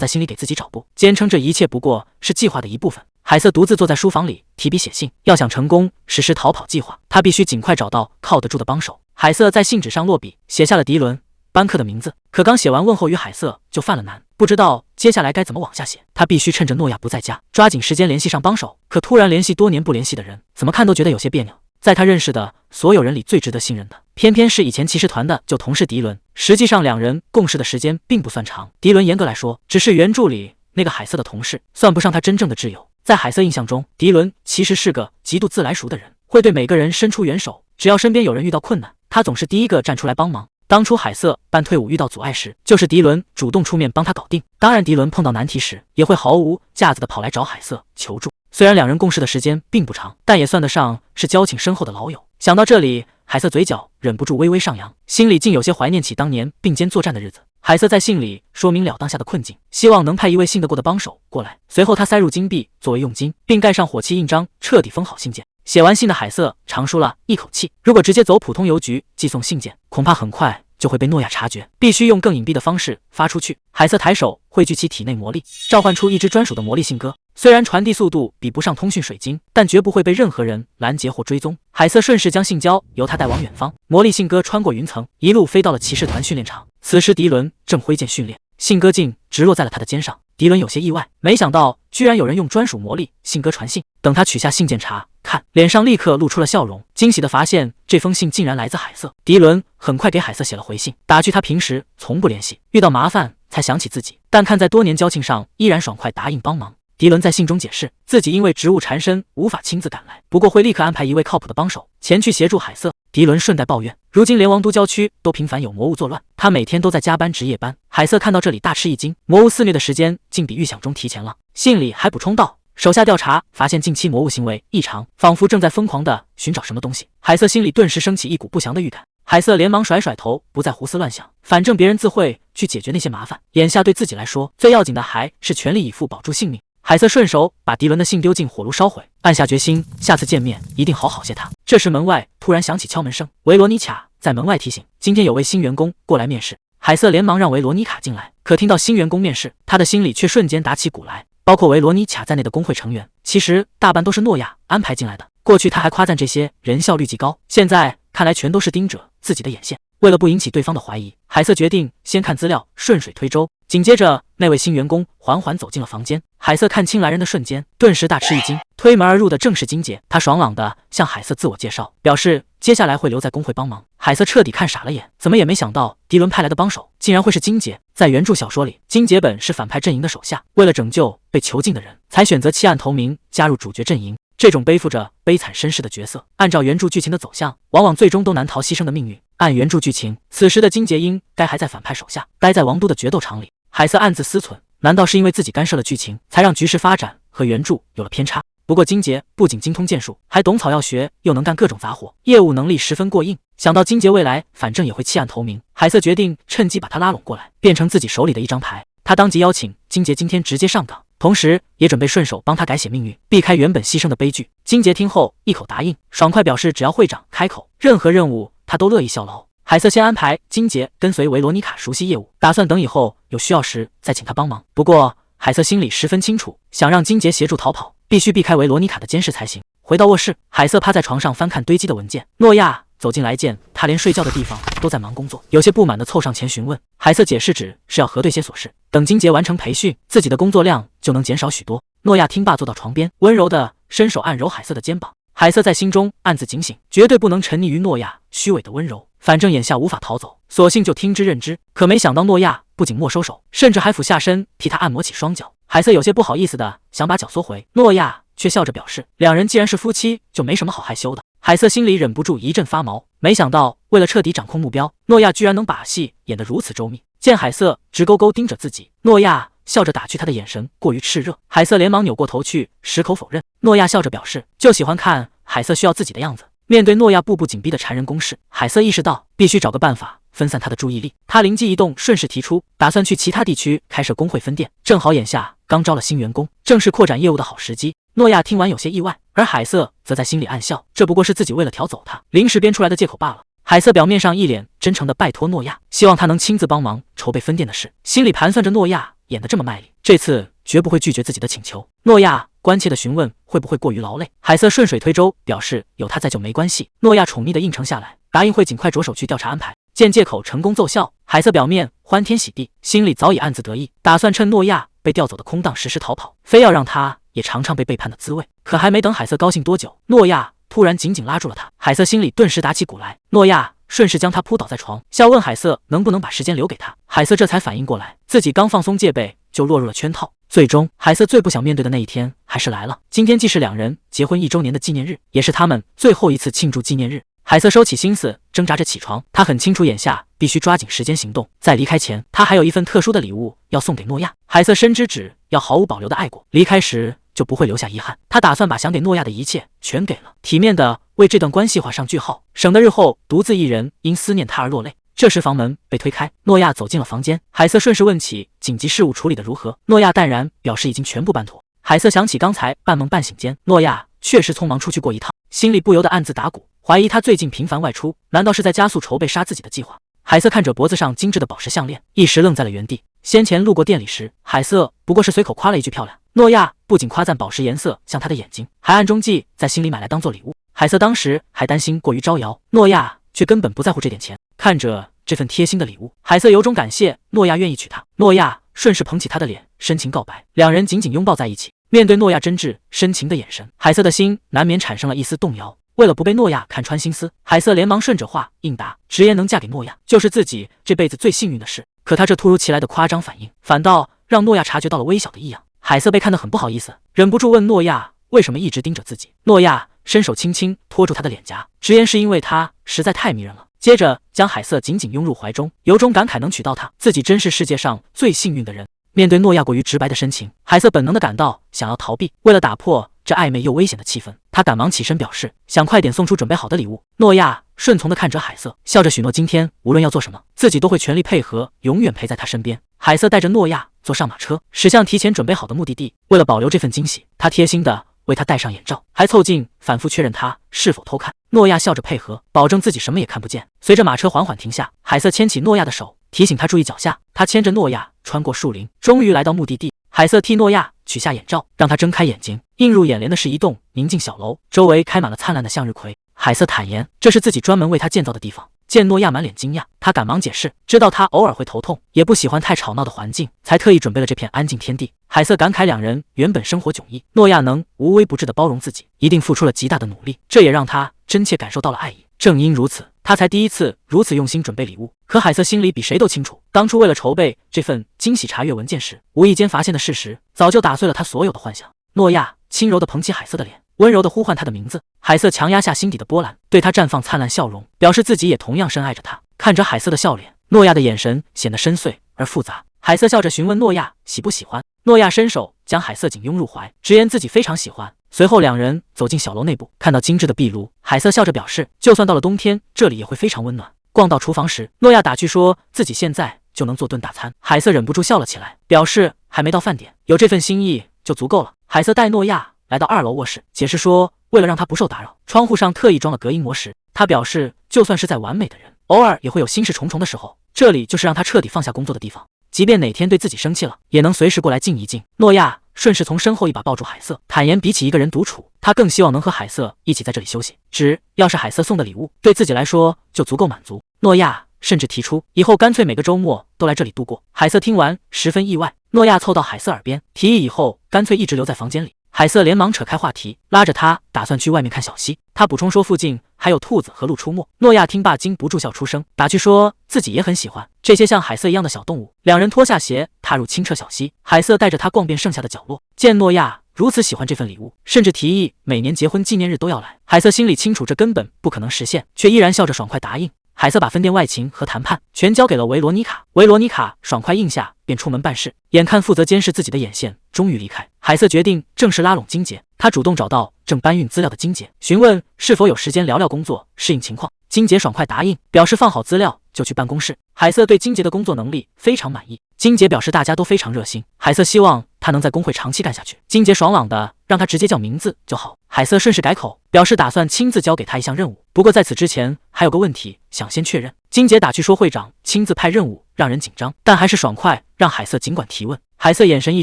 在心裡給自己找補，堅稱這一切不過是計劃的一部分。海瑟獨自坐在書房裡提筆寫信，要想成功實施逃跑計劃，他必須盡快找到靠得住的幫手。海瑟在信紙上落筆，寫下了迪倫·班克的名字。可剛寫完問候語，海瑟就犯了難，不知道接下來該怎麼往下寫。他必須趁着諾亞不在家，抓緊時間聯繫上幫手。可突然聯繫多年不聯繫的人，怎麼看都覺得有些別扭。在他認識的所有人裡，最值得信任的，偏偏是以前騎士團的舊同事迪倫。實際上，2人共事的時間並不算長。迪倫嚴格來說，只是原著裡那個海瑟的同事，算不上他真正的摯友。在海瑟印象中，迪倫其實是個極度自來熟的人，會對每個人伸出援手。只要身邊有人遇到困難，他總是第一個站出來幫忙。當初海瑟辦退伍遇到阻礙時，就是迪倫主動出面幫他搞定。當然，迪倫碰到難題時，也會毫無架子的跑來找海瑟求助。雖然2人共事的時間並不長，但也算得上是交情深厚的老友。想到這裡，海瑟嘴角忍不住微微上揚，心裡竟有些懷念起當年並肩作戰的日子。海瑟在信裡說明了當下的困境，希望能派一位信得過的幫手過來。隨後他塞入金幣作為佣金，並蓋上火漆印章，徹底封好信件。寫完信的海瑟長舒了一口氣。如果直接走普通郵局寄送信件，恐怕很快就會被諾亞察覺，必須用更隱蔽的方式發出去。海瑟抬手匯聚其體內魔力，召喚出一支專屬的魔力信鴿。雖然傳遞速度比不上通訊水晶，但絕不會被任何人攔截或追蹤。海瑟順勢將信交由他帶往遠方，魔力信鴿穿過雲層，一路飛到了騎士團訓練場。此時迪倫正揮劍訓練，信鴿竟直落在了他的肩上。迪倫有些意外，沒想到居然有人用專屬魔力信鴿傳信。等他取下信件查看，臉上立刻露出了笑容，驚喜地發現這封信竟然來自海瑟。迪倫很快給海瑟寫了回信，打趣他平時從不聯繫，遇到麻煩才想起自己，但看在多年交情上，依然爽快答應幫忙。迪倫在信中解釋，自己因為職務纏身，無法親自趕來，不過會立刻安排一位靠譜的幫手前去協助海瑟。迪倫順帶抱怨，如今連王都郊區都頻繁有魔物作亂，他每天都在加班值夜班。海瑟看到這裡大吃一驚，魔物肆虐的時間竟比預想中提前了。信裡還補充道，手下調查發現近期魔物行為異常，仿佛正在瘋狂地尋找什麼東西。海瑟心裡頓時升起一股不祥的預感。海瑟連忙甩甩頭，不再胡思亂想，反正別人自會去解決那些麻煩，眼下對自己來說最要緊的還是全力以赴保住性命。海瑟順手把迪倫的信丟進火爐燒毀，暗下決心，下次見面一定好好謝他。這時門外突然響起敲門聲，維羅妮卡在門外提醒，今天有位新員工過來面試。海瑟連忙讓維羅妮卡進來，可聽到新員工面試，他的心裡卻瞬間打起鼓來。包括維羅妮卡在內的工會成員，其實大半都是諾亞安排進來的。過去他還誇讚這些人效率極高，現在看來全都是盯着自己的眼線。為了不引起對方的懷疑，海瑟決定先看資料，順水推舟。緊接着，那位新員工緩緩走進了房間。海瑟看清來人的瞬間，頓時大吃一驚。推門而入的正是金杰，他爽朗地向海瑟自我介紹，表示接下來會留在工會幫忙。海瑟徹底看傻了眼，怎麼也沒想到迪倫派來的幫手竟然會是金杰。在原著小說裡，金杰本是反派陣營的手下，為了拯救被囚禁的人，才選擇棄暗投明，加入主角陣營。這種背負着悲慘身世的角色，按照原著劇情的走向，往往最終都難逃犧牲的命運。按原著劇情，此時的金杰應該還在反派手下，待在王都的決鬥場裡。海瑟暗自思忖，難道是因為自己干涉了劇情，才讓局勢發展和原著有了偏差？不過金杰不僅精通劍術，還懂草藥學，又能幹各種雜活，業務能力十分過硬。想到金杰未來反正也會棄暗投明，海瑟決定趁機把他拉攏過來，變成自己手裡的一張牌。他當即邀請金杰今天直接上崗，同時也準備順手幫他改寫命運，避開原本犧牲的悲劇。金杰聽後一口答應，爽快表示只要會長開口，任何任務他都樂意效勞。海瑟先安排金杰跟隨維羅妮卡熟悉業務，打算等以後有需要時再請他幫忙。不過海瑟心裡十分清楚，想讓金杰協助逃跑，必須避開維羅妮卡的監視才行。回到臥室，海瑟趴在床上翻看堆積的文件。諾亞走進來見他連睡覺的地方都在忙工作，有些不滿地湊上前詢問。海瑟解釋只是要核對些瑣事，等金杰完成培訓，自己的工作量就能減少許多。諾亞聽罷坐到床邊，溫柔地伸手按揉海瑟的肩膀。海瑟在心中暗自警醒，絕對不能沉溺於諾亞虛偽的溫柔，反正眼下無法逃走，索性就聽之任之。可沒想到諾亞不僅沒收手，甚至還俯下身替他按摩起雙腳。海瑟有些不好意思的想把腳縮回，諾亞卻笑着表示，兩人既然是夫妻，就沒什麼好害羞的。海瑟心裡忍不住一陣發毛，沒想到為了徹底掌控目標，諾亞居然能把戲演得如此周密。見海瑟直勾勾盯着自己，諾亞笑着打趣他的眼神過於熾熱，海瑟連忙扭過頭去，矢口否認。諾亞笑着表示，就喜歡看海瑟需要自己的樣子。面對諾亞步步緊逼的纏人攻勢，海瑟意識到必須找個辦法分散他的注意力。他靈機一動，順勢提出打算去其他地區開設工會分店，正好眼下剛招了新員工，正是擴展業務的好時機。諾亞聽完有些意外，而海瑟則在心裡暗笑，這不過是自己為了調走他臨時編出來的借口罷了。海瑟表面上一臉真誠地拜託諾亞，希望他能親自幫忙籌備分店的事，心裡盤算着諾亞演得這麼賣力，這次絕不會拒絕自己的請求。諾亞關切地詢問會不會過於勞累，海瑟順水推舟表示有他在就沒關係。諾亞寵溺地應承下來，答應會盡快着手去調查安排。見借口成功奏效，海瑟表面歡天喜地，心裡早已暗自得意，打算趁諾亞被調走的空檔實施逃跑，非要讓他也嘗嘗被背叛的滋味。可還沒等海瑟高興多久，諾亞突然緊緊拉住了他，海瑟心裡頓時打起鼓來。諾亞順勢將他撲倒在床，笑問海瑟能不能把時間留給他。海瑟這才反應過來，自己剛放鬆戒備就落入了圈套。最終，海瑟最不想面對的那一天還是来了。今天既是兩人結婚1周年的紀念日，也是他們最後一次慶祝紀念日。海瑟收起心思，掙扎着起床。他很清楚眼下必須抓緊時間行動，在離開前，他還有一份特殊的禮物要送給諾亞。海瑟深知只要毫無保留的愛過，離開時就不會留下遺憾。他打算把想給諾亞的一切全給了，體面的為這段關係畫上句號，省得日後獨自一人因思念他而落淚。這時房門被推開，諾亞走進了房間。海瑟順勢問起緊急事務處理的如何，諾亞淡然表示已經全部辦妥。海瑟想起剛才半夢半醒間，諾亞確實匆忙出去過一趟，心裡不由得暗自打鼓，懷疑他最近頻繁外出，難道是在加速籌備殺自己的計劃？海瑟看着脖子上精緻的寶石項鏈，一時愣在了原地。先前路過店裡時，海瑟不過是隨口誇了一句漂亮，諾亞不僅誇讚寶石顏色像他的眼睛，還暗中記在心裡買來當做禮物。海瑟當時還擔心過於招搖，諾亞卻根本不在乎這點錢。看着這份貼心的禮物，海瑟由衷感謝諾亞願意娶她。諾亞順勢捧起她的臉，深情告白，兩人緊緊擁抱在一起。面對諾亞真摯深情的眼神，海瑟的心難免產生了一絲動搖。為了不被諾亞看穿心思，海瑟連忙順着話應答，直言能嫁給諾亞就是自己這輩子最幸運的事。可他這突如其來的誇張反應，反倒讓諾亞察覺到了微小的異樣。海瑟被看得很不好意思，忍不住問諾亞為什麼一直盯着自己。諾亞伸手輕輕托住他的臉頰，直言是因為他實在太迷人了。接着將海瑟緊緊擁入懷中，由衷感慨能娶到她，自己真是世界上最幸運的人。面對諾亞過於直白的深情，海瑟本能地感到想要逃避。為了打破這曖昧又危險的氣氛，他趕忙起身表示想快點送出準備好的禮物。諾亞順從地看着海瑟，笑着許諾今天無論要做什麼，自己都會全力配合，永遠陪在他身邊。海瑟帶着諾亞坐上馬車，駛向提前準備好的目的地。為了保留這份驚喜，他貼心地為他戴上眼罩，還湊近反覆確認他是否偷看。諾亞笑着配合，保證自己什麼也看不見。隨着馬車緩緩停下，海瑟牽起諾亞的手，提醒他注意腳下。他牽着諾亞穿過樹林，終於來到目的地。海瑟替諾亞取下眼罩，讓他睜開眼睛。映入眼簾的是一棟寧靜小樓，周圍開滿了燦爛的向日葵。海瑟坦言，這是自己專門為他建造的地方。見諾亞滿臉驚訝，他趕忙解釋，知道他偶爾會頭痛，也不喜歡太吵鬧的環境，才特意準備了這片安靜天地。海瑟感慨兩人原本生活迥異，諾亞能無微不至地包容自己，一定付出了極大的努力，這也讓他真切感受到了愛意。正因如此，他才第一次如此用心準備禮物。可海瑟心裡比誰都清楚，當初為了籌備這份驚喜查閱文件時，無意間發現的事實，早就打碎了他所有的幻想。諾亞輕柔地捧起海瑟的臉，溫柔地呼喚他的名字。海瑟強壓下心底的波瀾，對他綻放燦爛笑容，表示自己也同樣深愛着他。看着海瑟的笑臉，諾亞的眼神顯得深邃而複雜。海瑟笑着詢問諾亞喜不喜歡，諾亞伸手將海瑟緊擁入懷，直言自己非常喜歡。隨後兩人走進小樓內部，看到精緻的壁爐，海瑟笑着表示，就算到了冬天，這裡也會非常溫暖。逛到廚房時，諾亞打趣說自己現在就能做頓大餐。海瑟忍不住笑了起來，表示還沒到飯點，有這份心意就足夠了。海瑟帶諾亞來到2樓臥室，解釋說為了讓他不受打擾，窗戶上特意裝了隔音膜石。他表示就算是再完美的人，偶爾也會有心事重重的時候，這裡就是讓他徹底放下工作的地方，即便哪天對自己生氣了，也能隨時過來靜一靜。諾亞順勢從身後一把抱住海瑟，坦言比起一個人獨處，他更希望能和海瑟一起在這裡休息，只要是海瑟送的禮物，對自己來說就足夠滿足。諾亞甚至提出以後乾脆每個周末都來這裡度過。海瑟聽完十分意外，諾亞湊到海瑟耳邊提議以後乾脆一直留在房間裡。海瑟連忙扯開話題，拉着他打算去外面看小溪。他補充說附近還有兔子和鹿出沒。諾亞聽罷禁不住笑出聲，打趣說自己也很喜歡這些像海瑟一樣的小動物。兩人脫下鞋踏入清澈小溪，海瑟帶着他逛遍剩下的角落。見諾亞如此喜歡這份禮物，甚至提議每年結婚紀念日都要來。海瑟心裡清楚這根本不可能實現，卻依然笑着爽快答應。海瑟把分店外勤和談判全交給了維羅妮卡，維羅妮卡爽快應下，便出門辦事。眼看負責監視自己的眼線終於離開，海瑟決定正式拉攏金杰。他主動找到正搬運資料的金杰，詢問是否有時間聊聊工作適應情況。金杰爽快答應，表示放好資料就去辦公室。海瑟對金杰的工作能力非常滿意，金杰表示大家都非常熱心，海瑟希望他能在工会長期幹下去。金杰爽朗的讓他直接叫名字就好，海瑟順勢改口，表示打算親自交給他一項任務。不過在此之前還有個問題想先確認。金杰打趣說会長親自派任務讓人緊張，但還是爽快讓海瑟儘管提問。海瑟眼神一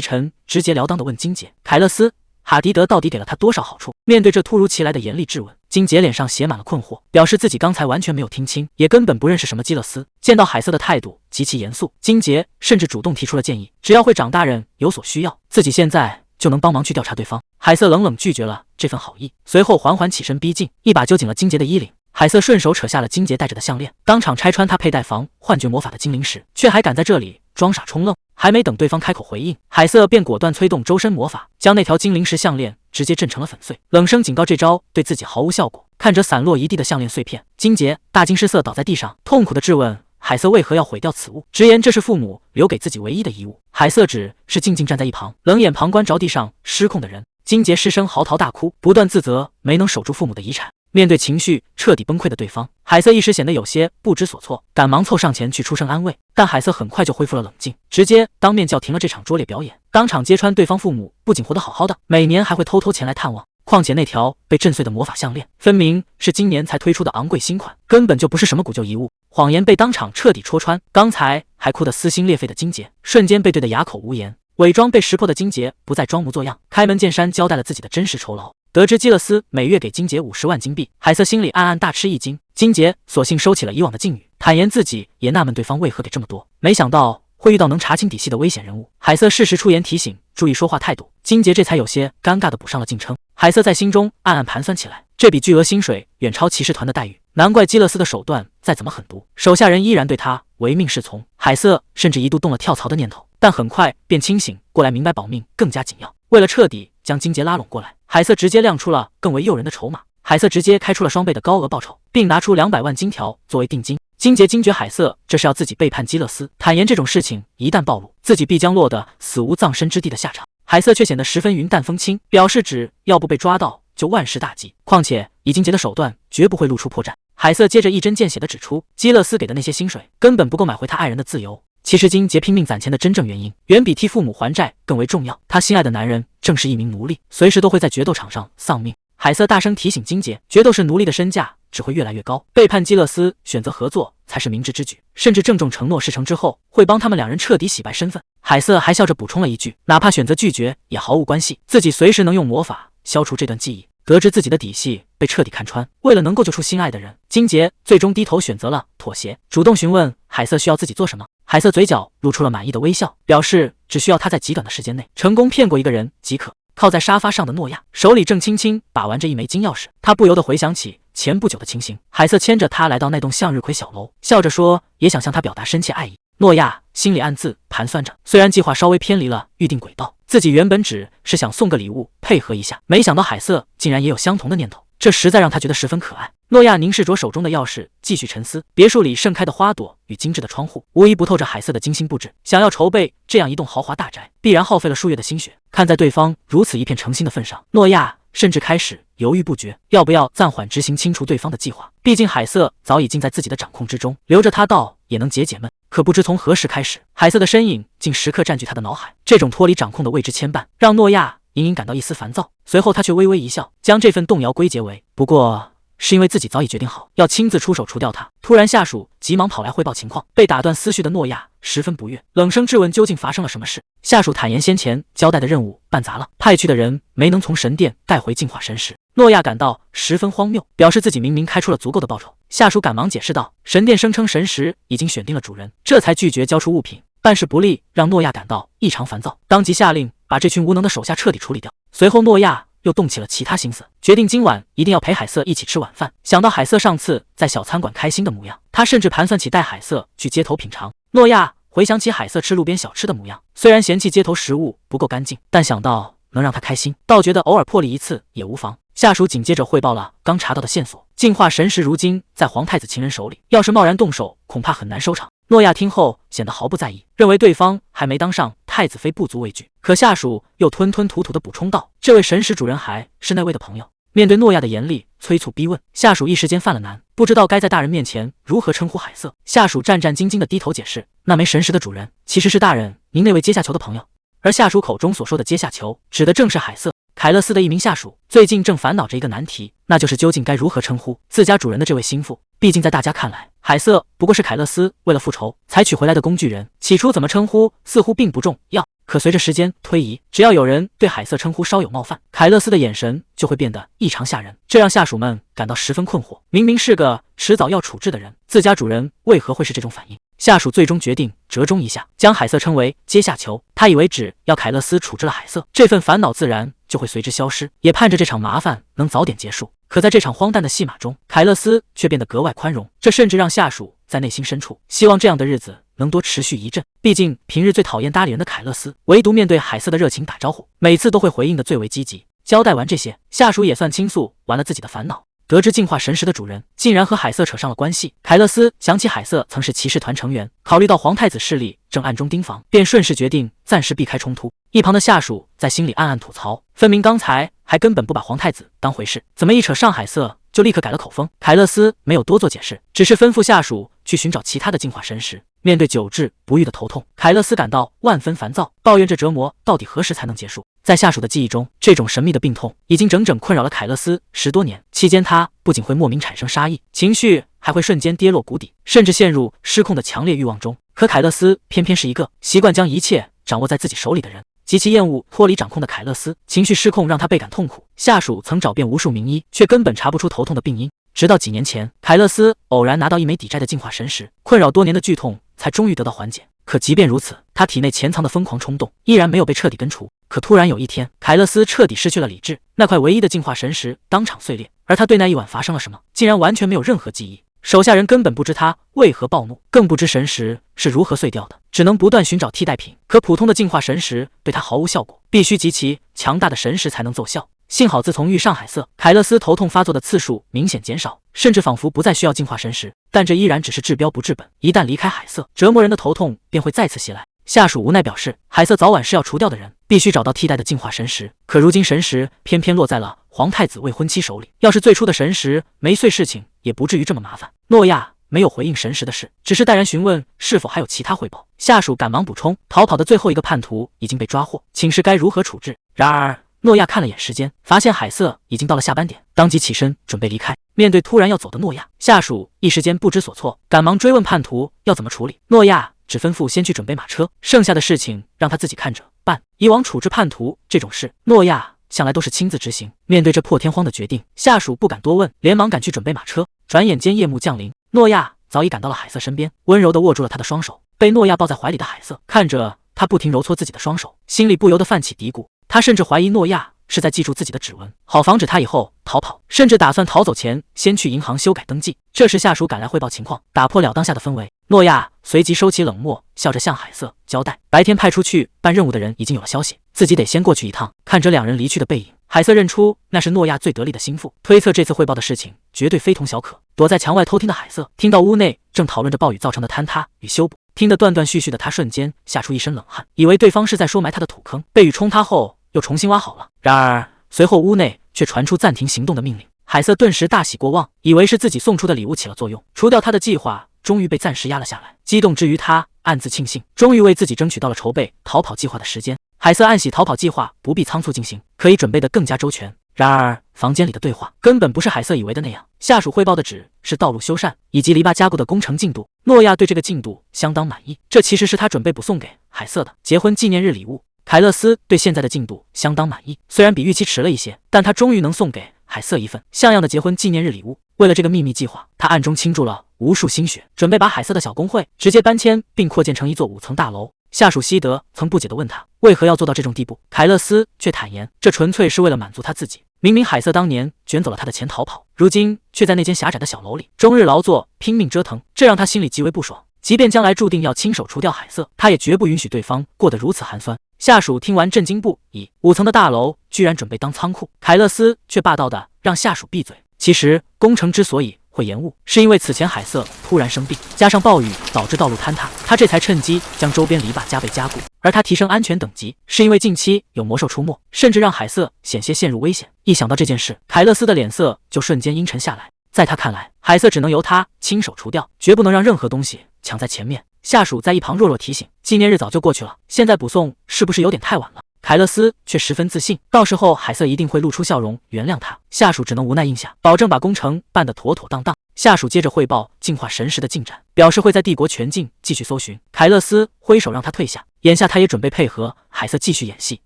沉，直截了當地問金杰，凱勒斯哈迪德到底給了他多少好處？面對這突如其來的嚴厲質問，金杰臉上寫滿了困惑，表示自己剛才完全沒有聽清，也根本不認識什麼基勒斯。見到海瑟的態度極其嚴肅，金杰甚至主動提出了建議，只要會長大人有所需要，自己現在就能幫忙去調查對方。海瑟冷冷拒絕了這份好意，隨後緩緩起身逼近，一把揪緊了金杰的衣領。海瑟順手扯下了金杰戴着的項鏈，當場拆穿他佩戴防幻覺魔法的精靈石，卻還敢在這裡裝傻充愣。還沒等對方開口回應，海瑟便果斷催動周身魔法，將那條精靈石項鏈直接震成了粉碎，冷聲警告這招對自己毫無效果。看着散落一地的項鏈碎片，金杰大惊失色倒在地上，痛苦地質問海瑟為何要毀掉此物，直言這是父母留給自己唯一的遺物。海瑟只是靜靜站在一旁，冷眼旁觀着地上失控的人。金杰失聲嚎啕大哭，不斷自責沒能守住父母的遺產。面對情緒徹底崩潰的對方，海瑟一時顯得有些不知所措，趕忙湊上前去出聲安慰，但海瑟很快就恢復了冷靜，直接當面叫停了這場拙劣表演，當場揭穿對方父母不僅活得好好的，每年還會偷偷前来探望。況且那條被震碎的魔法項鏈，分明是今年才推出的昂貴新款，根本就不是什麼古舊遺物。謊言被當場徹底戳穿，剛才還哭得撕心裂肺的金杰，瞬間被對得啞口無言。偽裝被識破的金杰不再裝模作樣，開門見山交代了自己的真實酬勞。得知基勒斯每月給金杰50萬金幣，海瑟心裡暗暗大吃一驚。金杰索性收起了以往的敬語，坦言自己也納悶對方為何給這麼多，沒想到會遇到能查清底細的危險人物。海瑟適時出言提醒，注意說話態度，金杰這才有些尷尬地補上了敬稱。海瑟在心中暗暗盤算起來，這筆巨額薪水遠超騎士團的待遇，難怪基勒斯的手段再怎麼狠毒，手下人依然對他唯命是從。海瑟甚至一度動了跳槽的念頭，但很快便清醒過來，明白保命更加緊要。為了徹底將金杰拉攏過來，海瑟直接亮出了更為誘人的籌碼。海瑟直接開出了雙倍的高額報酬，並拿出200萬金條作為定金。金杰驚覺海瑟這是要自己背叛基勒斯，坦言這種事情一旦暴露，自己必將落得死無葬身之地的下場。海瑟卻顯得十分雲淡風輕，表示只要不被抓到就萬事大吉，況且以金杰的手段絕不會露出破绽。海瑟接着一針見血地指出，基勒斯給的那些薪水根本不夠買回他愛人的自由。其實金杰拼命攢錢的真正原因，遠比替父母還債更為重要。他心愛的男人正是一名奴隸，隨時都會在決鬥場上喪命。海瑟大聲提醒金杰，決鬥是奴隸的身價只會越來越高，背叛基勒斯，選擇合作才是明智之舉，甚至鄭重承諾事成之後會幫他們兩人徹底洗白身份。海瑟還笑着補充了一句，哪怕選擇拒絕也毫無關係，自己隨時能用魔法消除這段記憶。得知自己的底細被徹底看穿，為了能夠救出心愛的人，金杰最終低頭選擇了妥協，主動詢問海瑟需要自己做什麼。海瑟嘴角露出了滿意的微笑，表示只需要他在極短的時間內成功騙過一個人即可。靠在沙發上的諾亞手裡正輕輕把玩着一枚金鑰匙，他不由得回想起前不久的情形。海瑟牽着他來到那棟向日葵小樓，笑着說也想向他表達深切愛意。諾亞心裡暗自盤算着，雖然計劃稍微偏離了預定軌道，自己原本只是想送個禮物配合一下，沒想到海瑟竟然也有相同的念頭，這實在讓他覺得十分可愛。諾亞凝視着手中的鑰匙，繼續沉思。別墅裡盛開的花朵與精緻的窗戶，無一不透着海瑟的精心布置。想要籌備這樣一棟豪華大宅，必然耗費了數月的心血。看在對方如此一片誠心的份上，諾亞甚至開始猶豫不決，要不要暫緩執行清除對方的計劃。畢竟海瑟早已盡在自己的掌控之中，留着他倒也能解解悶。可不知從何時開始，海瑟的身影竟時刻佔據他的腦海，這種脫離掌控的未知牽絆，讓諾亞隱隱感到一絲煩躁。隨後他卻微微一笑，將這份動搖歸結為不過是因為自己早已決定好要親自出手除掉他。突然下屬急忙跑來匯報情況，被打斷思緒的諾亞十分不悅，冷聲質問究竟發生了什麼事。下屬坦言先前交代的任務辦砸了，派去的人沒能從神殿帶回淨化神石。諾亞感到十分荒謬，表示自己明明開出了足夠的報酬。下屬趕忙解釋道，神殿聲稱神石已經選定了主人，這才拒絕交出物品，辦事不力，讓諾亞感到異常煩躁，當即下令把這群無能的手下徹底處理掉。隨後諾亞又動起了其他心思，決定今晚一定要陪海瑟一起吃晚飯。想到海瑟上次在小餐館開心的模樣，他甚至盤算起帶海瑟去街頭品嘗。諾亞回想起海瑟吃路邊小吃的模樣，雖然嫌棄街頭食物不夠乾淨，但想到能讓他開心，倒覺得偶爾破例一次也無妨。下屬緊接着匯報了剛查到的線索，淨化神石如今在皇太子情人手裡，要是貿然動手，恐怕很難收場。諾亞聽後顯得毫不在意，認為對方還沒當上太子妃不足畏懼。可下屬又吞吞吐吐地補充道，這位神石主人還是那位的朋友。面對諾亞的嚴厲催促逼問，下屬一時間犯了難，不知道該在大人面前如何稱呼海瑟。下屬戰戰兢兢地低頭解釋，那枚神石的主人其實是大人您那位階下囚的朋友。而下屬口中所說的階下囚，指的正是海瑟，凱勒斯的一名下屬。最近正煩惱着一個難題，那就是究竟該如何稱呼自家主人的這位心腹。畢竟在大家看來，海瑟不過是凱勒斯為了復仇才取回來的工具人，起初怎麼稱呼似乎並不重要。可隨着時間推移，只要有人對海瑟稱呼稍有冒犯，凱勒斯的眼神就會變得異常嚇人，這讓下屬們感到十分困惑。明明是個遲早要處置的人，自家主人為何会是這種反應？下屬最終決定折中一下，將海瑟稱為階下囚。他以為只要凱勒斯處置了海瑟，這份煩惱自然就會隨之消失，也盼着這場麻煩能早點結束。可在這場荒誕的戲碼中，凱勒斯卻變得格外寬容，這甚至讓下屬在內心深處希望這樣的日子能多持續一陣。畢竟平日最討厭搭理人的凱勒斯，唯獨面對海瑟的熱情打招呼，每次都會回應得最為積極。交代完這些，下屬也算傾訴完了自己的煩惱。得知淨化神石的主人竟然和海瑟扯上了關係，凱勒斯想起海瑟曾是騎士團成員，考慮到皇太子勢力正暗中盯防，便順勢決定暫時避開衝突。一旁的下屬在心裡暗暗吐槽，分明剛才還根本不把皇太子當回事，怎麼一扯上海瑟就立刻改了口風。凱勒斯沒有多做解釋，只是吩咐下屬去尋找其他的净化神石。面對久治不愈的頭痛，凱勒斯感到萬分煩躁，抱怨這折磨到底何時才能結束。在下屬的記憶中，這種神秘的病痛已經整整困擾了凱勒斯10多年，期間他不僅會莫名產生殺意，情緒還會瞬間跌落谷底，甚至陷入失控的強烈慾望中。可凱勒斯偏偏是一個習慣將一切掌握在自己手裡的人，極其厭惡脫離掌控的凱勒斯，情緒失控讓他倍感痛苦。下屬曾找遍無數名醫，卻根本查不出頭痛的病因。直到幾年前，凱勒斯偶然拿到一枚抵債的淨化神石，困擾多年的劇痛才終於得到緩解。可即便如此，他體內潛藏的瘋狂衝動依然沒有被徹底根除。可突然有一天，凱勒斯徹底失去了理智，那塊唯一的淨化神石當場碎裂，而他對那一晚發生了什麼，竟然完全沒有任何記憶。手下人根本不知他為何暴怒，更不知神石是如何碎掉的，只能不斷尋找替代品。可普通的净化神石對他毫無效果，必須極其強大的神石才能奏效。幸好自從遇上海瑟，凱勒斯頭痛發作的次數明顯減少，甚至仿佛不再需要净化神石。但這依然只是治標不治本，一旦離開海瑟，折磨人的頭痛便會再次襲來。下屬無奈表示，海瑟早晚是要除掉的人，必須找到替代的淨化神石。可如今神石偏偏落在了皇太子未婚妻手裡，要是最初的神石沒碎，事情也不至于這麼麻煩。諾亞沒有回應神石的事，只是淡然詢問是否還有其他匯報。下屬趕忙補充，逃跑的最後一個叛徒已經被抓獲，請示該如何處置。然而諾亞看了眼時間，發現海瑟已經到了下班點，當即起身準備離開。面對突然要走的諾亞，下屬一時間不知所措，趕忙追問叛徒要怎麼處理。諾亞只吩咐先去準備馬車，剩下的事情讓他自己看着辦。以往處置叛徒這種事，諾亞向來都是親自執行。面對這破天荒的決定，下屬不敢多問，連忙趕去準備馬車。轉眼間夜幕降臨，諾亞早已趕到了海瑟身邊，溫柔地握住了他的雙手。被諾亞抱在懷裡的海瑟看着他不停揉搓自己的雙手，心裡不由得泛起嘀咕。他甚至懷疑諾亞是在記住自己的指紋，好防止他以後逃跑，甚至打算逃走前先去銀行修改登記。這時下屬趕來匯報情況，打破了當下的氛圍。諾亞隨即收起冷漠，笑着向海瑟交代，白天派出去辦任務的人已經有了消息，自己得先過去一趟。看着兩人離去的背影，海瑟認出那是諾亞最得力的心腹，推測這次匯報的事情絕對非同小可。躲在牆外偷聽的海瑟聽到屋內正討論着暴雨造成的坍塌與修補，聽得斷斷續續的他瞬間嚇出一身冷汗，以為對方是在說埋他的土坑被雨沖塌後又重新挖好了。然而隨後屋內卻傳出暫停行動的命令，海瑟頓時大喜過望，以為是自己送出的禮物起了作用，除掉他的計劃終於被暫時壓了下來。激動之餘，他暗自慶幸，終於為自己爭取到了籌備逃跑計劃的時間。海瑟暗喜逃跑計劃不必倉促進行，可以準備得更加周全。然而房間裡的對話根本不是海瑟以為的那樣，下屬匯報的只是道路修繕以及籬笆加固的工程進度。諾亞對這個進度相當滿意，這其實是他準備補送給海瑟的結婚紀念日禮物。凱勒斯對現在的進度相當滿意，雖然比預期遲了一些，但他終於能送給海瑟一份像樣的結婚紀念日禮物。為了這個秘密計劃，他暗中傾注了無數心血，準備把海瑟的小工會直接搬遷並擴建成一座5層大樓。下屬西德曾不解地問他為何要做到這種地步，凱勒斯卻坦言，這純粹是為了滿足他自己。明明海瑟當年捲走了他的錢逃跑，如今卻在那間狹窄的小樓裡終日勞作拼命折騰，這讓他心裡極為不爽。即便將來注定要親手除掉海瑟，他也絕不允許對方過得如此寒酸。下屬聽完震驚不已，5層的大樓居然準備當倉庫，凱勒斯卻霸道地讓下屬閉嘴。其實工程之所以會延誤，是因為此前海瑟突然生病，加上暴雨導致道路坍塌，他這才趁機將周邊籬笆加倍加固。而他提升安全等級，是因為近期有魔獸出沒，甚至讓海瑟險些陷入危險。一想到這件事，凱勒斯的臉色就瞬間陰沉下來。在他看來，海瑟只能由他親手除掉，絕不能讓任何東西搶在前面。下屬在一旁弱弱提醒，紀念日早就過去了，現在補送是不是有點太晚了？凱勒斯卻十分自信，到時候海瑟一定會露出笑容原諒他。下屬只能無奈應下，保證把工程辦得妥妥當當。下屬接着匯報淨化神石的進展，表示會在帝國全境繼續搜尋。凱勒斯揮手讓他退下，眼下他也準備配合海瑟繼續演戲。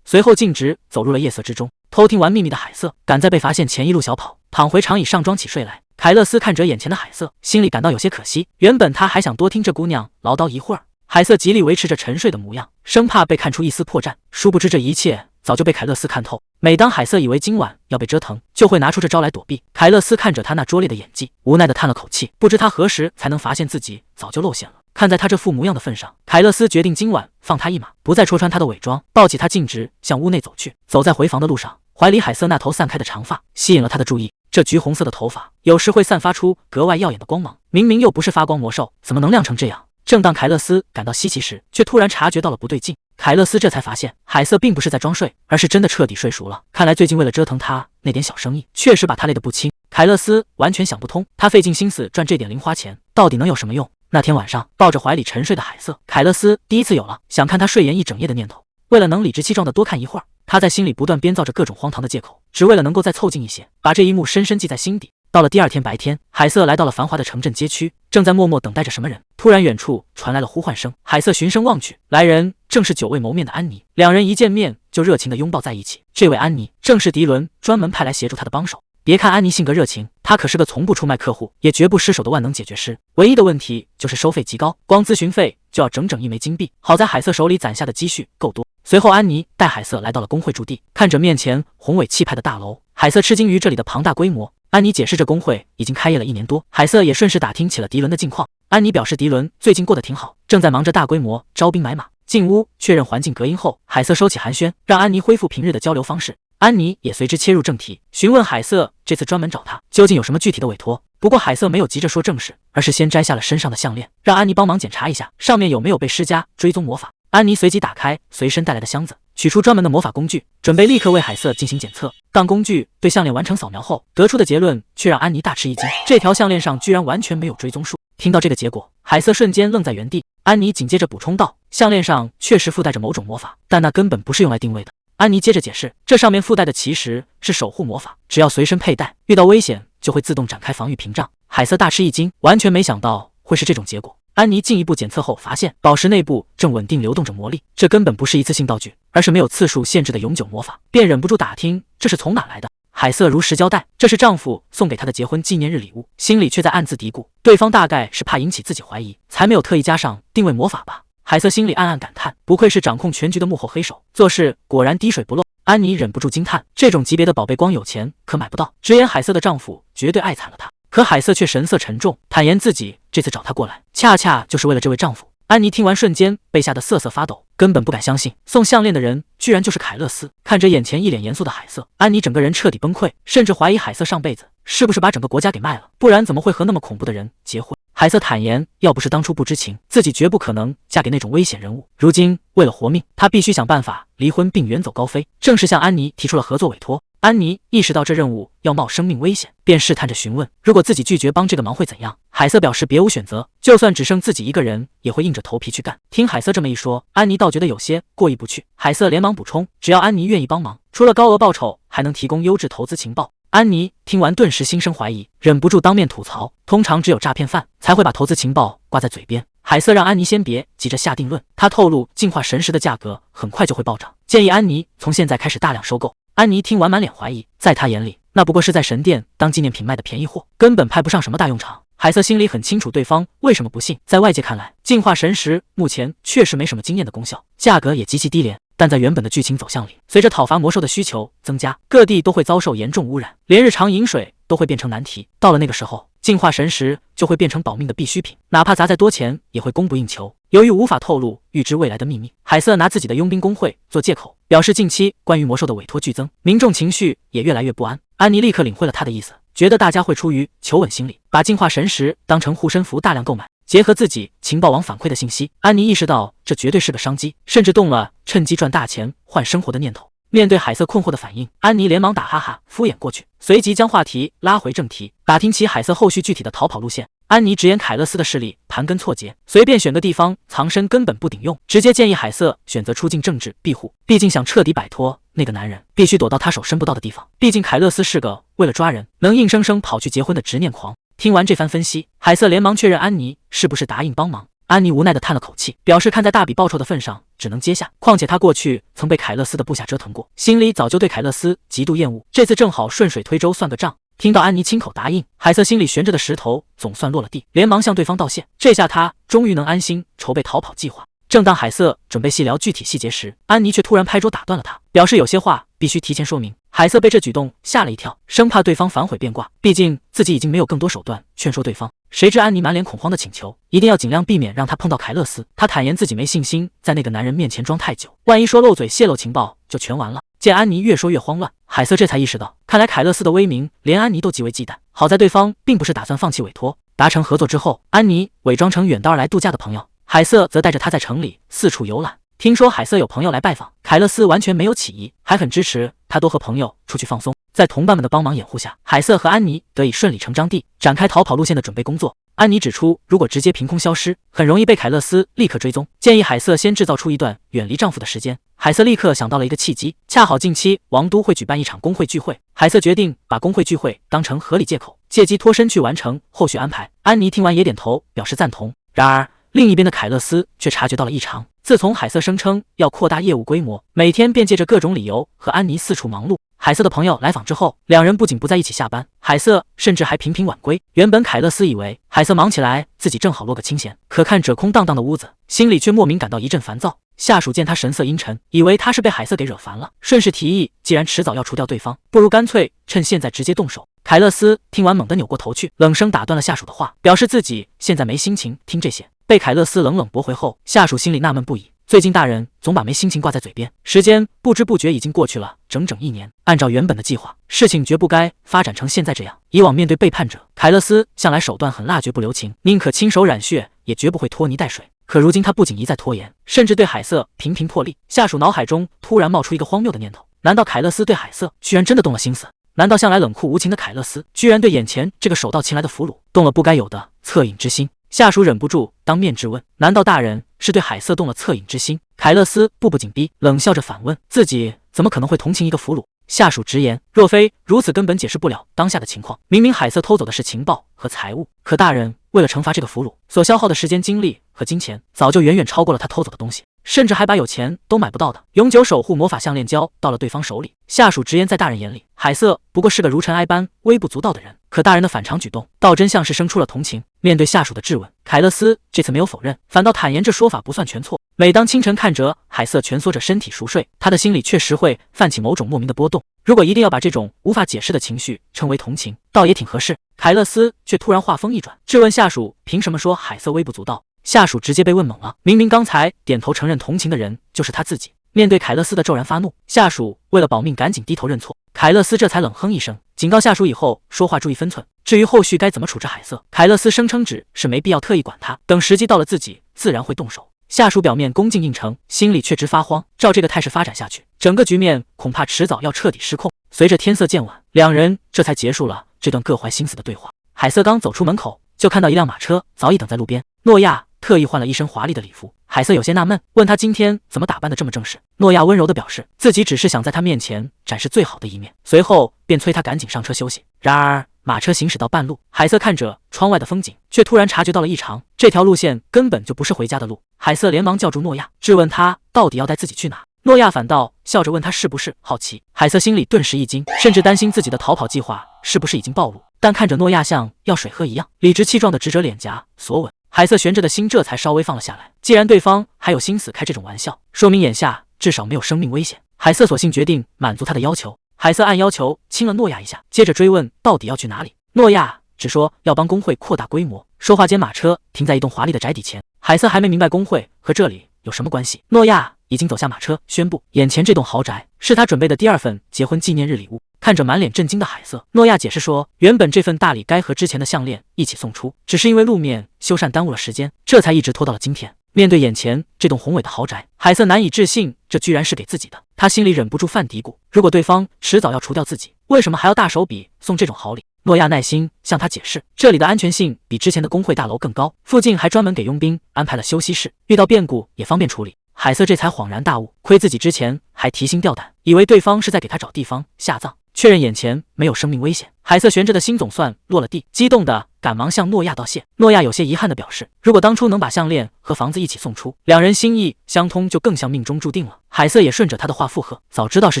隨後徑直走入了夜色之中。偷聽完秘密的海瑟趕在被發現前一路小跑，躺回長椅上裝起睡來。凱勒斯看着眼前的海瑟，心裡感到有些可惜。原本他還想多聽這姑娘嘮叨一會兒。海瑟極力維持着沉睡的模樣，生怕被看出一絲破绽。殊不知這一切早就被凱勒斯看透。每當海瑟以為今晚要被折騰，就會拿出這招來躲避。凱勒斯看着他那拙劣的演技，無奈地嘆了口氣，不知他何時才能發現自己早就露餡了。看在他這副模樣的份上，凱勒斯決定今晚放他一馬，不再戳穿他的偽裝。抱起他徑直向屋內走去。走在回房的路上，懷裡海瑟那頭散開的長髮吸引了他的注意。這橘紅色的頭髮有時會散發出格外耀眼的光芒，明明又不是發光魔獸，怎麼能亮成這樣？正當凱勒斯感到稀奇時，卻突然察覺到了不對勁。凱勒斯這才發現，海瑟並不是在裝睡，而是真的徹底睡熟了。看來最近為了折騰他那點小生意，確實把他累得不輕。凱勒斯完全想不通，他費盡心思賺這點零花錢，到底能有什麼用？那天晚上，抱着懷裡沉睡的海瑟，凱勒斯第一次有了想看他睡顏一整夜的念頭。為了能理直氣壯地多看一會兒，他在心裡不斷編造着各種荒唐的借口，只為了能夠再湊近一些，把這一幕深深記在心底。到了第二天白天，海瑟來到了繁華的城鎮街區，正在默默等待着什麼人。突然遠處傳來了呼喚聲，海瑟循聲望去，來人正是久未謀面的安妮。兩人一見面就熱情地擁抱在一起。這位安妮正是迪倫專門派來協助他的幫手。別看安妮性格熱情，她可是個從不出賣客戶，也絕不失手的萬能解決師。唯一的問題就是收費極高，光諮詢費就要整整1枚金幣。好在海瑟手裡攢下的積蓄夠多。隨後安妮帶海瑟來到了工會駐地，看着面前宏偉氣派的大樓，海瑟吃驚於這裡的龐大規模。安妮解釋，這工會已經開業了1年多。海瑟也順勢打聽起了迪倫的近況。安妮表示迪倫最近過得挺好，正在忙着大規模招兵買馬。進屋確認環境隔音後，海瑟收起寒暄，讓安妮恢復平日的交流方式。安妮也隨之切入正題，詢問海瑟這次專門找他究竟有什麼具體的委託。不過海瑟沒有急着說正事，而是先摘下了身上的項鏈，讓安妮幫忙檢查一下上面有沒有被施加追蹤魔法。安妮隨即打開隨身帶來的箱子，取出專門的魔法工具，準備立刻為海瑟進行檢測。當工具對項鏈完成掃描後，得出的結論卻讓安妮大吃一驚，這條項鏈上居然完全沒有追蹤術。聽到這個結果，海瑟瞬間愣在原地。安妮緊接着補充道，項鏈上確實附帶着某種魔法，但那根本不是用來定位的。安妮接着解釋，這上面附帶的其實是守護魔法，只要隨身佩戴，遇到危險就會自動展開防禦屏障。海瑟大吃一驚，完全沒想到會是這種結果。安妮進一步檢測後發現，寶石內部正穩定流動着魔力，這根本不是一次性道具，而是沒有次數限制的永久魔法，便忍不住打聽這是從哪來的。海瑟如實交代，這是丈夫送給她的結婚紀念日禮物，心裡卻在暗自嘀咕，對方大概是怕引起自己懷疑，才沒有特意加上定位魔法吧。海瑟心裡暗暗感嘆，不愧是掌控全局的幕後黑手，做事果然滴水不漏。安妮忍不住驚嘆，這種級別的寶貝光有錢可買不到，直言海瑟的丈夫絕對愛慘了她。可海瑟卻神色沉重，坦言自己這次找她過來，恰恰就是為了這位丈夫。安妮聽完瞬間被嚇得瑟瑟發抖，根本不敢相信送項鏈的人居然就是凱勒斯。看着眼前一臉嚴肅的海瑟，安妮整個人徹底崩潰，甚至懷疑海瑟上輩子是不是把整個國家給賣了，不然怎麼會和那麼恐怖的人結婚。海瑟坦言，要不是當初不知情，自己絕不可能嫁給那種危險人物。如今為了活命，她必須想辦法離婚並遠走高飛。正式向安妮提出了合作委託。安妮意識到這任務要冒生命危險，便試探着詢問，如果自己拒絕幫這個忙會怎樣？海瑟表示別無選擇，就算只剩自己一個人，也會硬着頭皮去幹。聽海瑟這麼一說，安妮倒覺得有些過意不去。海瑟連忙補充，只要安妮願意幫忙，除了高額報酬，還能提供優質投資情報。安妮聽完頓時心生懷疑，忍不住當面吐槽，通常只有詐騙犯才會把投資情報掛在嘴邊。海瑟讓安妮先別急着下定論，他透露淨化神石的價格很快就會暴漲，建議安妮從現在開始大量收購。安妮聽完滿臉懷疑，在他眼裡那不過是在神殿當紀念品賣的便宜貨，根本派不上什麼大用場。海瑟心裡很清楚對方為什麼不信，在外界看來，淨化神石目前確實沒什麼驚豔的功效，價格也極其低廉。但在原本的劇情走向裡，隨着討伐魔獸的需求增加，各地都會遭受嚴重污染，連日常飲水都會變成難題。到了那個時候，淨化神石就會變成保命的必需品，哪怕砸再多錢也會供不應求。由於無法透露預知未來的秘密，海瑟拿自己的傭兵工會做借口，表示近期關於魔獸的委託劇增，民眾情緒也越來越不安。安妮立刻領會了他的意思，覺得大家會出於求穩心理，把淨化神石當成護身符大量購買。結合自己情報網反饋的信息，安妮意識到這絕對是個商機，甚至動了趁機賺大錢換生活的念頭。面對海瑟困惑的反應，安妮連忙打哈哈敷衍過去，隨即將話題拉回正題，打聽起海瑟後續具體的逃跑路線。安妮直言凱勒斯的勢力盤根錯節，隨便選個地方藏身根本不頂用，直接建議海瑟選擇出境政治庇護。畢竟想徹底擺脫那個男人，必須躲到他手伸不到的地方。畢竟凱勒斯是個為了抓人能硬生生跑去結婚的執念狂。聽完這番分析，海瑟連忙確認安妮是不是答應幫忙。安妮無奈地嘆了口氣，表示看在大筆報酬的份上，只能接下。況且她過去曾被凱勒斯的部下折騰過，心裡早就對凱勒斯極度厭惡。這次正好順水推舟算個賬。聽到安妮親口答應，海瑟心裡懸着的石頭總算落了地，連忙向對方道謝。這下他終於能安心籌備逃跑計劃。正當海瑟準備細聊具體細節時，安妮卻突然拍桌打斷了他，表示有些話必須提前說明。海瑟被這舉動嚇了一跳，生怕對方反悔變卦，畢竟自己已經沒有更多手段勸說對方。誰知安妮滿臉恐慌的請求，一定要盡量避免讓他碰到凱勒斯。他坦言自己沒信心在那個男人面前裝太久，萬一說漏嘴洩露情報就全完了。見安妮越說越慌亂，海瑟這才意識到，看來凱勒斯的威名連安妮都極為忌憚。好在對方並不是打算放棄委託。達成合作之後，安妮偽裝成遠道而來度假的朋友，海瑟則帶着他在城裡四處遊覽。聽說海瑟有朋友來拜訪，凱勒斯完全沒有起疑，還很支持他多和朋友出去放鬆。在同伴們的幫忙掩護下，海瑟和安妮得以順理成章地展開逃跑路線的準備工作。安妮指出，如果直接憑空消失，很容易被凱勒斯立刻追蹤，建議海瑟先制造出一段遠離丈夫的時間。海瑟立刻想到了一個契機，恰好近期王都會舉辦一場工會聚會，海瑟決定把工會聚會當成合理借口，借機脫身去完成後續安排。安妮聽完也點頭表示贊同。然而另一邊的凱勒斯卻察覺到了異常。自從海瑟聲稱要擴大業務規模，每天便借着各種理由和安妮四處忙碌。海瑟的朋友來訪之後，兩人不僅不在一起下班，海瑟甚至還頻頻晚歸。原本凱勒斯以為海瑟忙起來自己正好落個清閒，可看着空蕩蕩的屋子，心裡卻莫名感到一陣煩躁。下屬見他神色陰沉，以為他是被海瑟給惹煩了，順勢提議，既然遲早要除掉對方，不如乾脆趁現在直接動手。凱勒斯聽完猛地扭過頭去，冷聲打斷了下屬的話，表示自己現在沒心情聽這些。被凱勒斯冷冷駁回後，下屬心裡納悶不已。最近大人總把沒心情掛在嘴邊，時間不知不覺已經過去了整整1年。按照原本的計劃，事情絕不該發展成現在這樣。以往面對背叛者，凱勒斯向來手段很辣，絕不留情，寧可親手染血，也絕不會拖泥帶水。可如今他不僅一再拖延，甚至對海瑟頻頻破例。下屬腦海中突然冒出一個荒謬的念頭：難道凱勒斯對海瑟居然真的動了心思？難道向來冷酷無情的凱勒斯，居然對眼前這個手到擒來的俘虜動了不該有的惻隱之心？下屬忍不住當面質問：難道大人是對海瑟動了惻隱之心？凱勒斯步步緊逼，冷笑着反問：自己怎麼可能會同情一個俘虜？下屬直言：若非如此，根本解釋不了當下的情況。明明海瑟偷走的是情報和財物，可大人為了懲罰這個俘虜，所消耗的時間、精力和金錢，早就遠遠超過了他偷走的東西，甚至還把有錢都買不到的永久守護魔法項鏈交到了對方手裡。下屬直言，在大人眼裡，海瑟不過是個如塵埃般微不足道的人，可大人的反常舉動，倒真像是生出了同情。面对下屬的質問，凱勒斯這次沒有否認，反倒坦言這說法不算全錯。每當清晨看着海瑟蜷縮着身體熟睡，他的心裡確實會泛起某種莫名的波動。如果一定要把這種無法解釋的情緒稱為同情，倒也挺合適。凱勒斯卻突然話鋒一轉，質問下屬憑什麼說海瑟微不足道。下屬直接被問懵了，明明剛才點頭承認同情的人就是他自己。面對凱勒斯的驟然發怒，下屬為了保命趕緊低頭認錯。凱勒斯這才冷哼一聲，警告下屬以後說話注意分寸。至於後續該怎麼處置海瑟，凱勒斯聲稱只是沒必要特意管他，等時機到了自己自然會動手。下屬表面恭敬應承，心裡卻直發慌。照這個態勢發展下去，整個局面恐怕遲早要徹底失控。隨着天色漸晚，兩人這才結束了這段各懷心思的對話。海瑟剛走出門口，就看到一輛馬車早已等在路邊。諾亞特意換了一身華麗的禮服，海瑟有些納悶，問他今天怎麼打扮得這麼正式。諾亞溫柔地表示自己只是想在他面前展示最好的一面，隨後便催他趕緊上車休息。然而馬車行駛到半路，海瑟看着窗外的風景，卻突然察覺到了異常。這條路線根本就不是回家的路。海瑟連忙叫住諾亞，質問他到底要帶自己去哪。諾亞反倒笑着問他是不是好奇。海瑟心裡頓時一驚，甚至擔心自己的逃跑計劃是不是已經暴露。但看着諾亞像要水喝一樣，理直氣壯地指着臉頰索吻，海瑟懸着的心這才稍微放了下來。既然對方還有心思開這種玩笑，說明眼下至少沒有生命危險。海瑟索性決定滿足他的要求。海瑟按要求親了諾亞一下，接着追問到底要去哪裡。諾亞只說要幫工會擴大規模。說話間，馬車停在一棟華麗的宅邸前。海瑟還沒明白工會和這裡有什麼關係，諾亞已經走下馬車，宣布眼前這棟豪宅是他準備的第2份結婚紀念日禮物。看着滿臉震驚的海瑟，諾亞解釋說，原本這份大禮該和之前的項鏈一起送出，只是因為路面修繕耽誤了時間，這才一直拖到了今天。面對眼前這棟宏偉的豪宅，海瑟難以置信，這居然是給自己的。他心裡忍不住犯嘀咕：如果對方遲早要除掉自己，為什麼還要大手筆送這種好禮？諾亞耐心向他解釋，這裡的安全性比之前的工會大樓更高，附近還專門給傭兵安排了休息室，遇到變故也方便處理。海瑟這才恍然大悟，虧自己之前還提心吊膽，以為對方是在給他找地方下葬。確認眼前沒有生命危險，海瑟懸着的心總算落了地，激動地趕忙向諾亞道謝。諾亞有些遺憾地表示，如果當初能把項鏈和房子一起送出，兩人心意相通，就更像命中注定了。海瑟也順着他的話附和，早知道是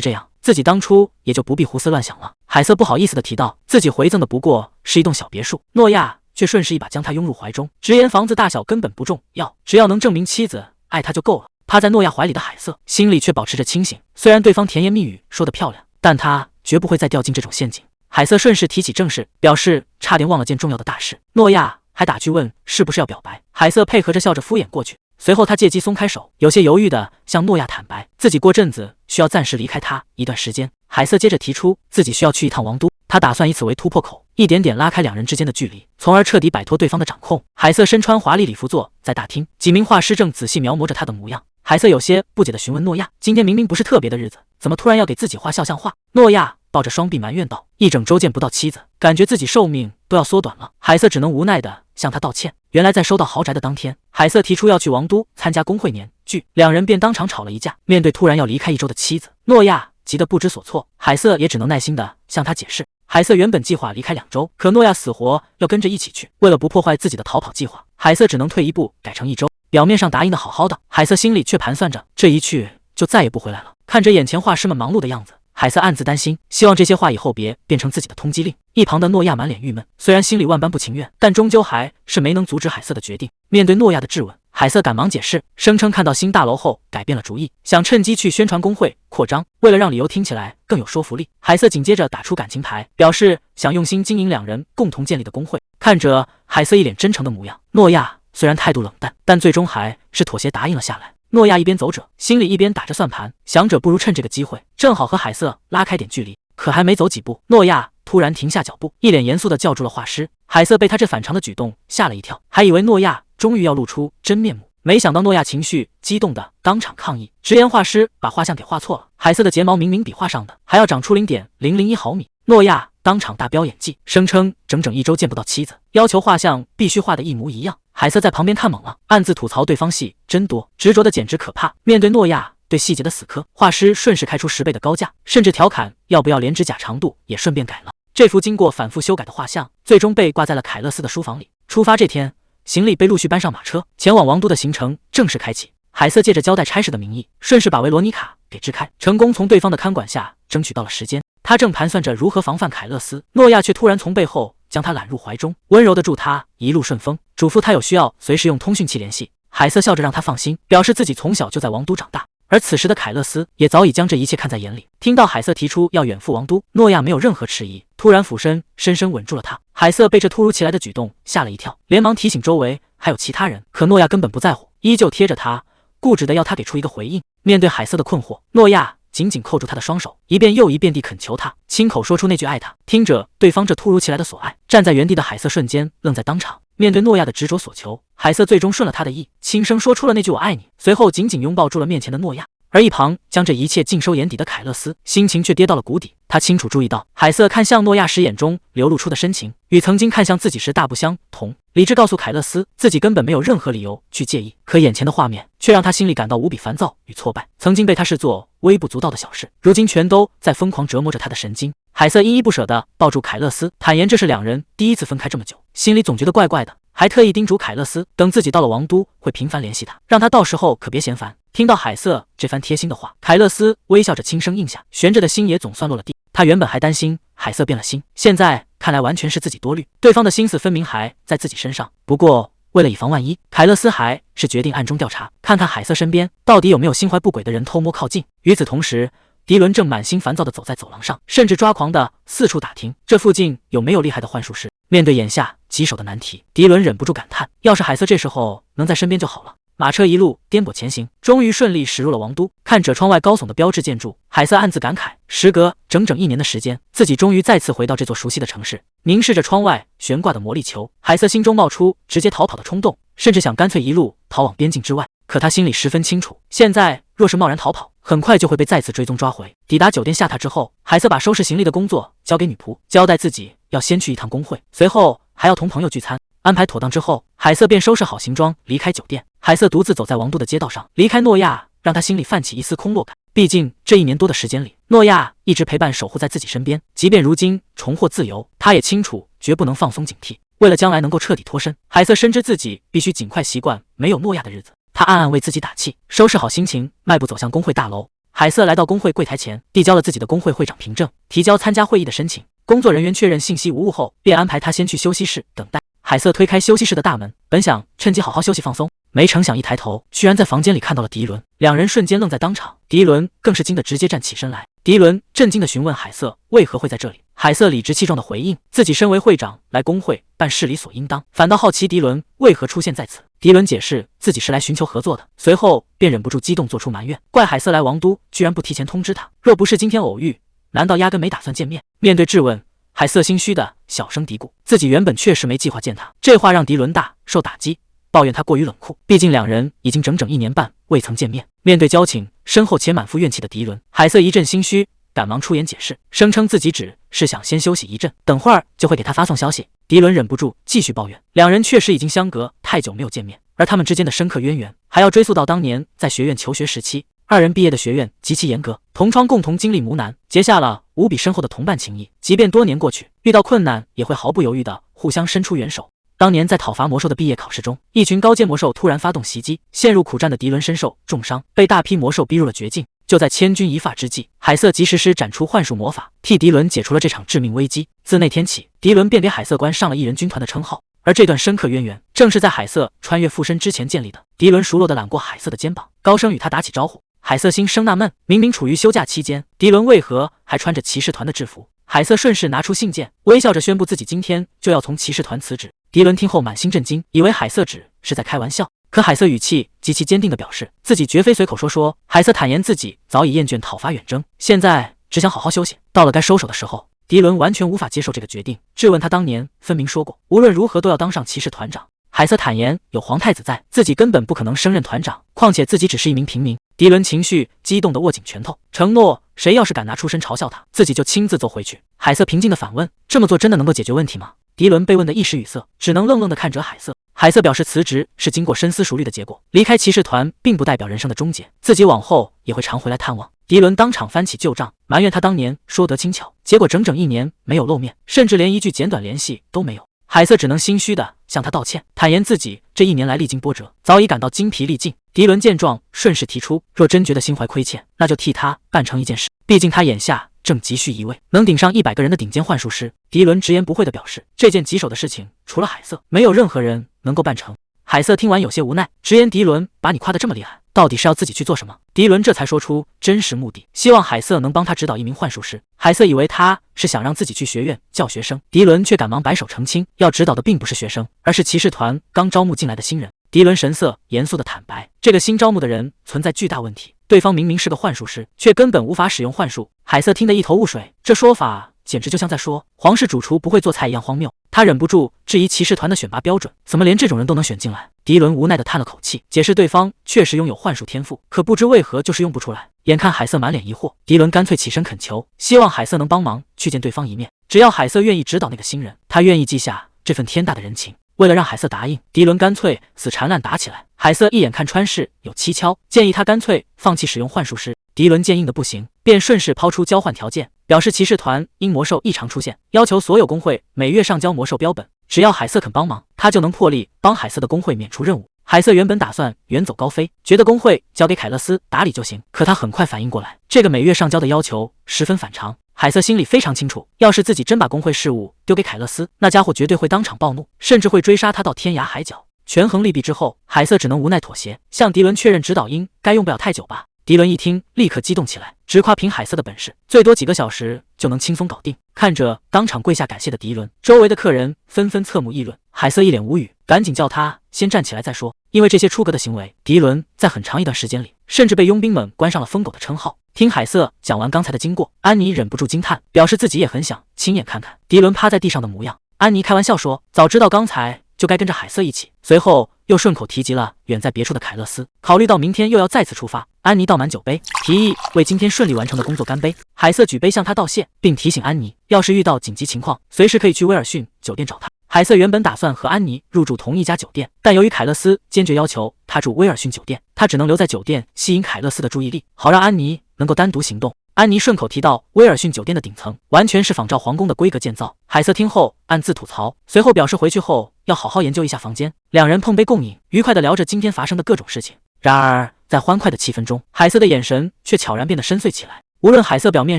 這樣，自己當初也就不必胡思亂想了。海瑟不好意思地提到，自己回贈的不過是一棟小別墅，諾亞卻順勢一把將他擁入懷中，直言房子大小根本不重要，只要能證明妻子愛他就夠了。趴在諾亞懷裡的海瑟心裡卻保持着清醒，雖然對方甜言蜜語說得漂亮，但他絕不會再掉進這種陷阱。海瑟順勢提起正事，表示差點忘了件重要的大事。諾亞還打趣問是不是要表白，海瑟配合着笑着敷衍過去。隨後他借機鬆開手，有些猶豫地向諾亞坦白自己過陣子需要暫時離開他一段時間。海瑟接着提出自己需要去一趟王都，他打算以此為突破口，一點點拉開兩人之間的距離，從而徹底擺脫對方的掌控。海瑟身穿華麗禮服坐在大廳，幾名畫師正仔細描摹着他的模樣。海瑟有些不解地詢問諾亞，今天明明不是特別的日子，怎麼突然要給自己畫肖像畫？諾亞抱着雙臂埋怨道，一整周見不到妻子，感覺自己壽命都要縮短了。海瑟只能無奈地向他道歉。原來在收到豪宅的當天，海瑟提出要去王都參加工會年聚，兩人便當場吵了一架。面對突然要離開一周的妻子，諾亞急得不知所措，海瑟也只能耐心地向他解釋。海瑟原本計劃離開2周，可諾亞死活要跟着一起去，為了不破壞自己的逃跑計劃，海瑟只能退一步改成1周。表面上答應的好好的，海瑟心裡卻盤算着，這一去就再也不回來了。看着眼前畫師們忙碌的樣子，海瑟暗自擔心，希望這些話以後別變成自己的通緝令。一旁的諾亞滿臉鬱悶，雖然心裡萬般不情願，但終究還是沒能阻止海瑟的決定。面對諾亞的質問，海瑟趕忙解釋，聲稱看到新大樓後改變了主意，想趁機去宣傳工會擴張。為了讓理由聽起來更有說服力，海瑟緊接着打出感情牌，表示想用心經營兩人共同建立的工會。看着海瑟一臉真誠的模樣，諾亞雖然態度冷淡，但最終還是妥協答應了下來。諾亞一邊走着，心裡一邊打着算盤，想着不如趁這個機會，正好和海瑟拉開點距離。可還沒走幾步，諾亞突然停下腳步，一臉嚴肅地叫住了畫師。海瑟被他這反常的舉動嚇了一跳，還以為諾亞終於要露出真面目，沒想到諾亞情緒激動地當場抗議，直言畫師把畫像給畫錯了，海瑟的睫毛明明比畫上的還要長出0.001毫米。諾亞當場大飆演技，聲稱整整1周見不到妻子，要求畫像必須畫得一模一樣。海瑟在旁邊看懵了，暗自吐槽對方戲真多，執着的簡直可怕。面對諾亞對細節的死磕，畫師順勢開出10倍的高價，甚至調侃要不要連指甲長度也順便改了。這幅經過反覆修改的畫像，最終被掛在了凱勒斯的書房裡。出發這天，行李被陸續搬上馬車，前往王都的行程正式開啟。海瑟借着交代差事的名義，順勢把維羅妮卡給支開，成功從對方的看管下爭取到了時間。他正盤算着如何防範凱勒斯，諾亞卻突然從背後將他攬入懷中，溫柔地祝他一路順風，囑咐他有需要隨時用通訊器聯繫。海瑟笑着讓他放心，表示自己從小就在王都長大。而此時的凱勒斯也早已將這一切看在眼裡。聽到海瑟提出要遠赴王都，諾亞沒有任何遲疑，突然俯身深深吻住了他。海瑟被這突如其來的舉動嚇了一跳，連忙提醒周圍還有其他人，可諾亞根本不在乎，依舊貼着他，固執地要他給出一個回應。面對海瑟的困惑，諾亞緊緊扣住他的雙手，一遍又一遍地懇求他親口說出那句愛他。聽着對方這突如其來的所愛，站在原地的海瑟瞬間愣在當場。面對諾亞的執着所求，海瑟最終順了他的意，輕聲說出了那句我愛你，隨後緊緊擁抱住了面前的諾亞。而一旁將這一切盡收眼底的凱勒斯，心情卻跌到了谷底。他清楚注意到，海瑟看向諾亞時眼中流露出的深情，與曾經看向自己時大不相同。理智告訴凱勒斯，自己根本沒有任何理由去介意，可眼前的畫面卻讓他心裡感到無比煩躁與挫敗。曾經被他視作微不足道的小事，如今全都在瘋狂折磨着他的神經。海瑟依依不捨地抱住凱勒斯，坦言這是兩人第一次分開這麼久，心裡總覺得怪怪的，還特意叮囑凱勒斯，等自己到了王都會頻繁聯繫他，讓他到時候可別嫌煩。聽到海瑟這番貼心的話，凱勒斯微笑着輕聲應下，懸着的心也總算落了地。他原本還擔心海瑟變了心，現在看來完全是自己多慮，對方的心思分明還在自己身上。不過為了以防萬一，凱勒斯還是決定暗中調查，看看海瑟身邊到底有沒有心懷不軌的人偷摸靠近。與此同時，迪倫正滿心煩躁地走在走廊上，甚至抓狂地四處打聽這附近有沒有厲害的幻術師。面對眼下棘手的難題，迪倫忍不住感嘆，要是海瑟這時候能在身邊就好了。馬車一路顛簸前行，終於順利駛入了王都。看着窗外高聳的標誌建築，海瑟暗自感慨，時隔整整1年的時間，自己終於再次回到這座熟悉的城市。凝視着窗外懸掛的魔力球，海瑟心中冒出直接逃跑的衝動，甚至想乾脆一路逃往邊境之外。可他心裡十分清楚，現在若是貿然逃跑，很快就會被再次追蹤抓回。抵達酒店下榻之後，海瑟把收拾行李的工作交給女僕，交代自己要先去一趟工會，隨後還要同朋友聚餐。安排妥當之後，海瑟便收拾好行裝離開酒店。海瑟獨自走在王都的街道上，離開諾亞讓他心裡泛起一絲空落感。畢竟這1年多的時間裡，諾亞一直陪伴守護在自己身邊，即便如今重獲自由，他也清楚絕不能放鬆警惕。為了將來能夠徹底脫身，海瑟深知自己必須盡快習慣沒有諾亞的日子。他暗暗為自己打氣，收拾好心情，邁步走向工會大樓。海瑟來到工會櫃檯前，遞交了自己的工會會長憑證，提交參加會議的申請。工作人員確認信息無誤後，便安排他先去休息室等待。海瑟推開休息室的大門，本想趁機好好休息放鬆，沒成想一抬頭，居然在房間裡看到了迪倫。兩人瞬間愣在當場，迪倫更是驚得直接站起身來。迪倫震驚地詢問海瑟為何會在這裡。海瑟理直氣壯地回應，自己身為會長，來工會辦事理所應當，反倒好奇迪倫為何出現在此。迪倫解釋自己是來尋求合作的，隨後便忍不住激動做出埋怨，怪海瑟來王都居然不提前通知他，若不是今天偶遇，難道壓根沒打算見面？面对質問，海瑟心虛的小聲嘀咕，自己原本確實沒計劃見他。這話讓迪倫大受打擊，抱怨他過於冷酷，畢竟兩人已經整整1年半未曾見面。面對交情深厚且滿腹怨氣的迪倫，海瑟一陣心虛，趕忙出言解釋，聲稱自己只是想先休息一陣，等會兒就會給他發送消息。迪倫忍不住繼續抱怨，兩人確實已經相隔太久沒有見面，而他們之間的深刻淵源還要追溯到當年在學院求學時期。二人畢業的學院極其嚴格，同窗共同經歷磨難，結下了無比深厚的同伴情誼。即便多年過去，遇到困難也會毫不猶豫地互相伸出援手。當年在討伐魔獸的畢業考試中，一群高階魔獸突然發動襲擊，陷入苦戰的迪倫身受重傷，被大批魔獸逼入了絕境。就在千鈞一髮之際，海瑟及時施展出幻術魔法，替迪倫解除了這場致命危機。自那天起，迪倫便給海瑟冠上了1人軍團的稱號。而這段深刻淵源，正是在海瑟穿越附身之前建立的。迪倫熟絡地攬過海瑟的肩膀，高聲與他打起招呼。海瑟心生納悶，明明處於休假期間，迪倫為何還穿着騎士團的制服？海瑟順勢拿出信件，微笑着宣布自己今天就要從騎士團辭職。迪倫聽後滿心震驚，以為海瑟只是在開玩笑，可海瑟語氣極其堅定地表示，自己絕非隨口說。海瑟坦言自己早已厭倦討伐遠征，現在只想好好休息。到了該收手的時候，迪倫完全無法接受這個決定，質問他當年分明說過，無論如何都要當上騎士團長。海瑟坦言，有皇太子在，自己根本不可能升任團長，況且自己只是一名平民。迪倫情緒激動地握緊拳頭，承諾誰要是敢拿出身嘲笑他，自己就親自揍回去。海瑟平靜地反問，這麼做真的能夠解決問題嗎？迪倫被問得一時語塞，只能愣愣地看着海瑟。海瑟表示辭職是經過深思熟慮的結果，離開騎士團並不代表人生的終結，自己往後也會常回來探望。迪倫當場翻起舊賬，埋怨他當年說得輕巧，結果整整1年沒有露面，甚至連一句簡短聯繫都沒有。海瑟只能心虛地向他道歉，坦言自己這1年來歷經波折，早已感到精疲力盡。迪倫見狀，順勢提出，若真覺得心懷虧欠，那就替他辦成一件事。畢竟他眼下正急需一位能頂上100個人的頂尖幻術師。迪倫直言不諱地表示，這件棘手的事情除了海瑟，沒有任何人能夠辦成。海瑟聽完有些無奈，直言迪倫把你誇得這麼厲害，到底是要自己去做什麼？迪倫這才說出真實目的，希望海瑟能幫他指導一名幻術師。海瑟以為他是想讓自己去學院教學生，迪倫卻趕忙擺手澄清，要指導的並不是學生，而是騎士團剛招募進來的新人。迪倫神色嚴肅地坦白，這個新招募的人存在巨大問題，對方明明是個幻術師，卻根本無法使用幻術。海瑟聽得一頭霧水，這說法簡直就像在說皇室主廚不會做菜一樣荒謬。他忍不住質疑騎士團的選拔標準，怎麼連這種人都能選進來？迪倫無奈地嘆了口氣，解釋對方確實擁有幻術天賦，可不知為何就是用不出來。眼看海瑟滿臉疑惑，迪倫乾脆起身懇求，希望海瑟能幫忙去見對方一面，只要海瑟願意指導那個新人，他願意記下這份天大的人情。為了讓海瑟答應，迪倫乾脆死纏爛打起來。海瑟一眼看穿事有蹊蹺，建議他乾脆放棄使用幻術師。迪倫見硬的不行，便順勢拋出交換條件，表示騎士團因魔獸異常出現，要求所有工會每月上交魔獸標本，只要海瑟肯幫忙，他就能破例幫海瑟的工會免除任務。海瑟原本打算遠走高飛，覺得工會交給凱勒斯打理就行，可他很快反應過來，這個每月上交的要求十分反常。海瑟心裡非常清楚，要是自己真把工會事務丟給凱勒斯，那家伙絕对會當場暴怒，甚至會追殺他到天涯海角。權衡利弊之後，海瑟只能無奈妥協，向迪倫確認指導應該用不了太久吧。迪倫一聽，立刻激動起來，直誇憑海瑟的本事，最多幾個小時就能輕鬆搞定。看着當場跪下感謝的狄倫，周圍的客人紛紛側目議論。海瑟一臉無語，趕緊叫他先站起來再說。因為這些出格的行為，狄倫在很長一段時間裡，甚至被傭兵們冠上了瘋狗的稱號。聽海瑟講完剛才的經過，安妮忍不住驚嘆，表示自己也很想親眼看看狄倫趴在地上的模樣。安妮開玩笑說：“早知道剛才就該跟着海瑟一起。”隨後又順口提及了遠在別處的凱勒斯。考慮到明天又要再次出發，安妮倒滿酒杯，提議為今天順利完成的工作乾杯。海瑟舉杯向他道謝，並提醒安妮，要是遇到緊急情況，隨時可以去威爾遜酒店找他。海瑟原本打算和安妮入住同一家酒店，但由於凱勒斯堅決要求他住威爾遜酒店，他只能留在酒店吸引凱勒斯的注意力，好讓安妮能夠單獨行動。安妮順口提到威爾遜酒店的頂層完全是仿照皇宮的規格建造，海瑟聽後暗自吐槽，隨後表示回去後要好好研究一下房間。兩人碰杯共飲，愉快地聊着今天發生的各種事情。然而在歡快的氣氛中，海瑟的眼神卻悄然變得深邃起來。無論海瑟表面